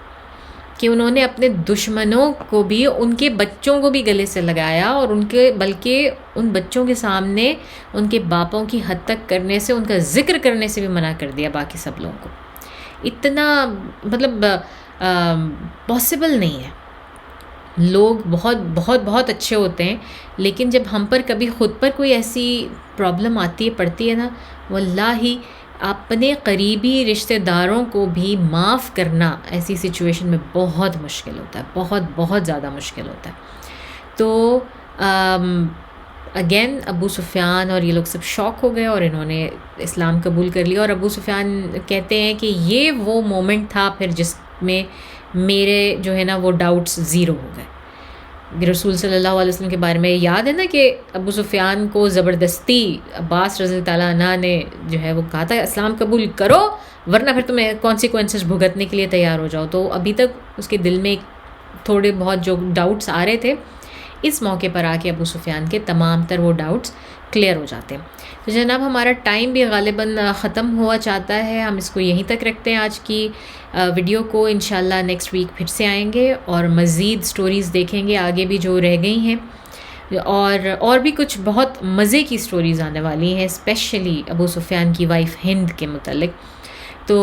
[SPEAKER 1] کہ انہوں نے اپنے دشمنوں کو بھی, ان کے بچوں کو بھی گلے سے لگایا, اور ان کے بلکہ ان بچوں کے سامنے ان کے باپوں کی حد تک کرنے سے, ان کا ذکر کرنے سے بھی منع کر دیا باقی سب لوگوں کو. اتنا مطلب پاسبل نہیں ہے. لوگ بہت بہت بہت اچھے ہوتے ہیں, لیکن جب ہم پر کبھی خود پر کوئی ایسی پرابلم آتی ہے, پڑتی ہے نا, واللہ اپنے قریبی رشتہ داروں کو بھی معاف کرنا ایسی سچویشن میں بہت مشکل ہوتا ہے, بہت بہت زیادہ مشکل ہوتا ہے. تو اگین ابو سفیان اور یہ لوگ سب شاک ہو گئے, اور انہوں نے اسلام قبول کر لیا. اور ابو سفیان کہتے ہیں کہ یہ وہ مومنٹ تھا پھر جس میں میرے جو ہے نا وہ ڈاؤٹس زیرو ہو گئے. رسول صلی اللہ علیہ وسلم کے بارے میں یاد ہے نا کہ ابو سفیان کو زبردستی عباس رضی اللہ عنہ نے جو ہے وہ کہا تھا اسلام قبول کرو ورنہ پھر تمہیں کانسیکوینسز بھگتنے کے لیے تیار ہو جاؤ. تو ابھی تک اس کے دل میں تھوڑے بہت جو ڈاؤٹس آ رہے تھے, اس موقع پر آ کے ابو سفیان کے تمام تر وہ ڈاؤٹس کلیئر ہو جاتے ہیں. تو جناب ہمارا ٹائم بھی غالباً ختم ہوا چاہتا ہے. ہم اس کو یہیں تک رکھتے ہیں آج کی ویڈیو کو. انشاءاللہ نیکسٹ ویک پھر سے آئیں گے اور مزید سٹوریز دیکھیں گے آگے بھی جو رہ گئی ہیں, اور بھی کچھ بہت مزے کی سٹوریز آنے والی ہیں, اسپیشلی ابو سفیان کی وائف ہند کے متعلق. تو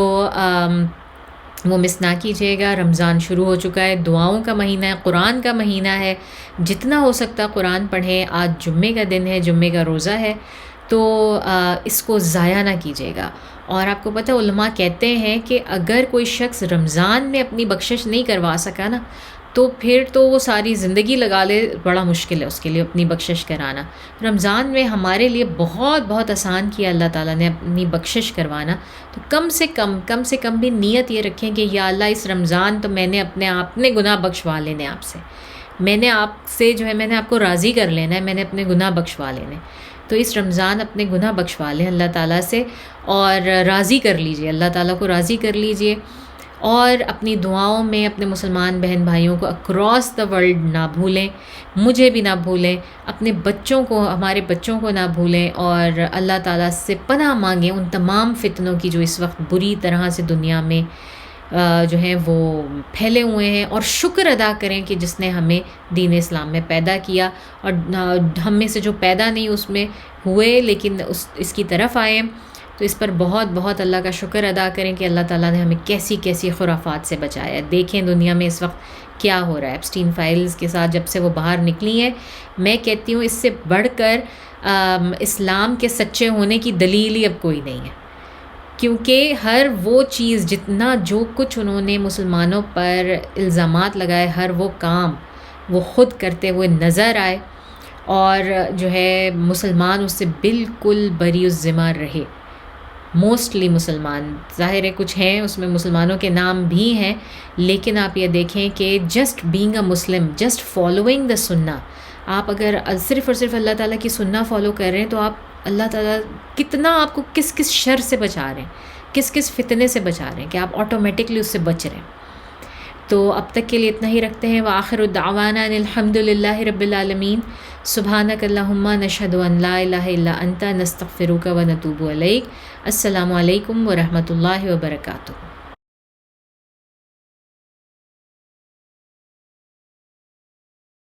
[SPEAKER 1] وہ مس نہ کیجیے گا. رمضان شروع ہو چکا ہے, دعاؤں کا مہینہ ہے, قرآن کا مہینہ ہے. جتنا ہو سکتا قرآن پڑھیں. آج جمعے کا دن ہے, جمعے کا روزہ ہے, تو اس کو ضائع نہ کیجیے گا. اور آپ کو پتہ علماء کہتے ہیں کہ اگر کوئی شخص رمضان میں اپنی بخشش نہیں کروا سکا نا, تو پھر تو وہ ساری زندگی لگا لے, بڑا مشکل ہے اس کے لیے اپنی بخشش کرانا. رمضان میں ہمارے لیے بہت بہت آسان کیا اللہ تعالیٰ نے اپنی بخشش کروانا. تو کم سے کم بھی نیت یہ رکھیں کہ یا اللہ اس رمضان تو میں نے اپنے گناہ بخشوا لینے آپ سے, میں نے آپ سے جو ہے میں نے آپ کو راضی کر لینا ہے, میں نے اپنے گناہ بخشوا لینے. تو اس رمضان اپنے گناہ بخشوا لیں اللہ تعالیٰ سے, اور راضی کر لیجئے, اللہ تعالیٰ کو راضی کر لیجئے. اور اپنی دعاؤں میں اپنے مسلمان بہن بھائیوں کو اکراس دا ورلڈ نہ بھولیں, مجھے بھی نہ بھولیں, اپنے بچوں کو, ہمارے بچوں کو نہ بھولیں, اور اللہ تعالیٰ سے پناہ مانگیں ان تمام فتنوں کی جو اس وقت بری طرح سے دنیا میں جو ہیں وہ پھیلے ہوئے ہیں. اور شکر ادا کریں کہ جس نے ہمیں دین اسلام میں پیدا کیا, اور ہم میں سے جو پیدا نہیں اس میں ہوئے لیکن اس کی طرف آئے, تو اس پر بہت بہت اللہ کا شکر ادا کریں کہ اللہ تعالیٰ نے ہمیں کیسی کیسی خرافات سے بچایا. دیکھیں دنیا میں اس وقت کیا ہو رہا ہے. ایپسٹین فائلز کے ساتھ جب سے وہ باہر نکلی ہیں, میں کہتی ہوں اس سے بڑھ کر اسلام کے سچے ہونے کی دلیل ہی اب کوئی نہیں ہے, کیونکہ ہر وہ چیز جتنا جو کچھ انہوں نے مسلمانوں پر الزامات لگائے, ہر وہ کام وہ خود کرتے ہوئے نظر آئے, اور جو ہے مسلمان اس سے بالکل بری الذمہ رہے. موسٹلی مسلمان, ظاہر ہے کچھ ہیں اس میں مسلمانوں کے نام بھی ہیں, لیکن آپ یہ دیکھیں کہ just being a Muslim, just following the سنہ, آپ اگر صرف اور صرف اللہ تعالیٰ کی سنہ فالو کر رہے ہیں تو آپ اللہ تعالیٰ کتنا آپ کو کس شر سے بچا رہے ہیں, کس فتنے سے بچا رہے ہیں کہ آپ آٹومیٹکلی اس سے بچ رہے ہیں. تو اب تک کے لیے اتنا ہی رکھتے ہیں. وآخر دعوانا ان الحمد للہ رب العالمین. سبحانک اللہم نشہد ان لا الہ الا انت نستغفرک ونتوب الیک. السلام علیکم ورحمۃ اللہ وبرکاتہ.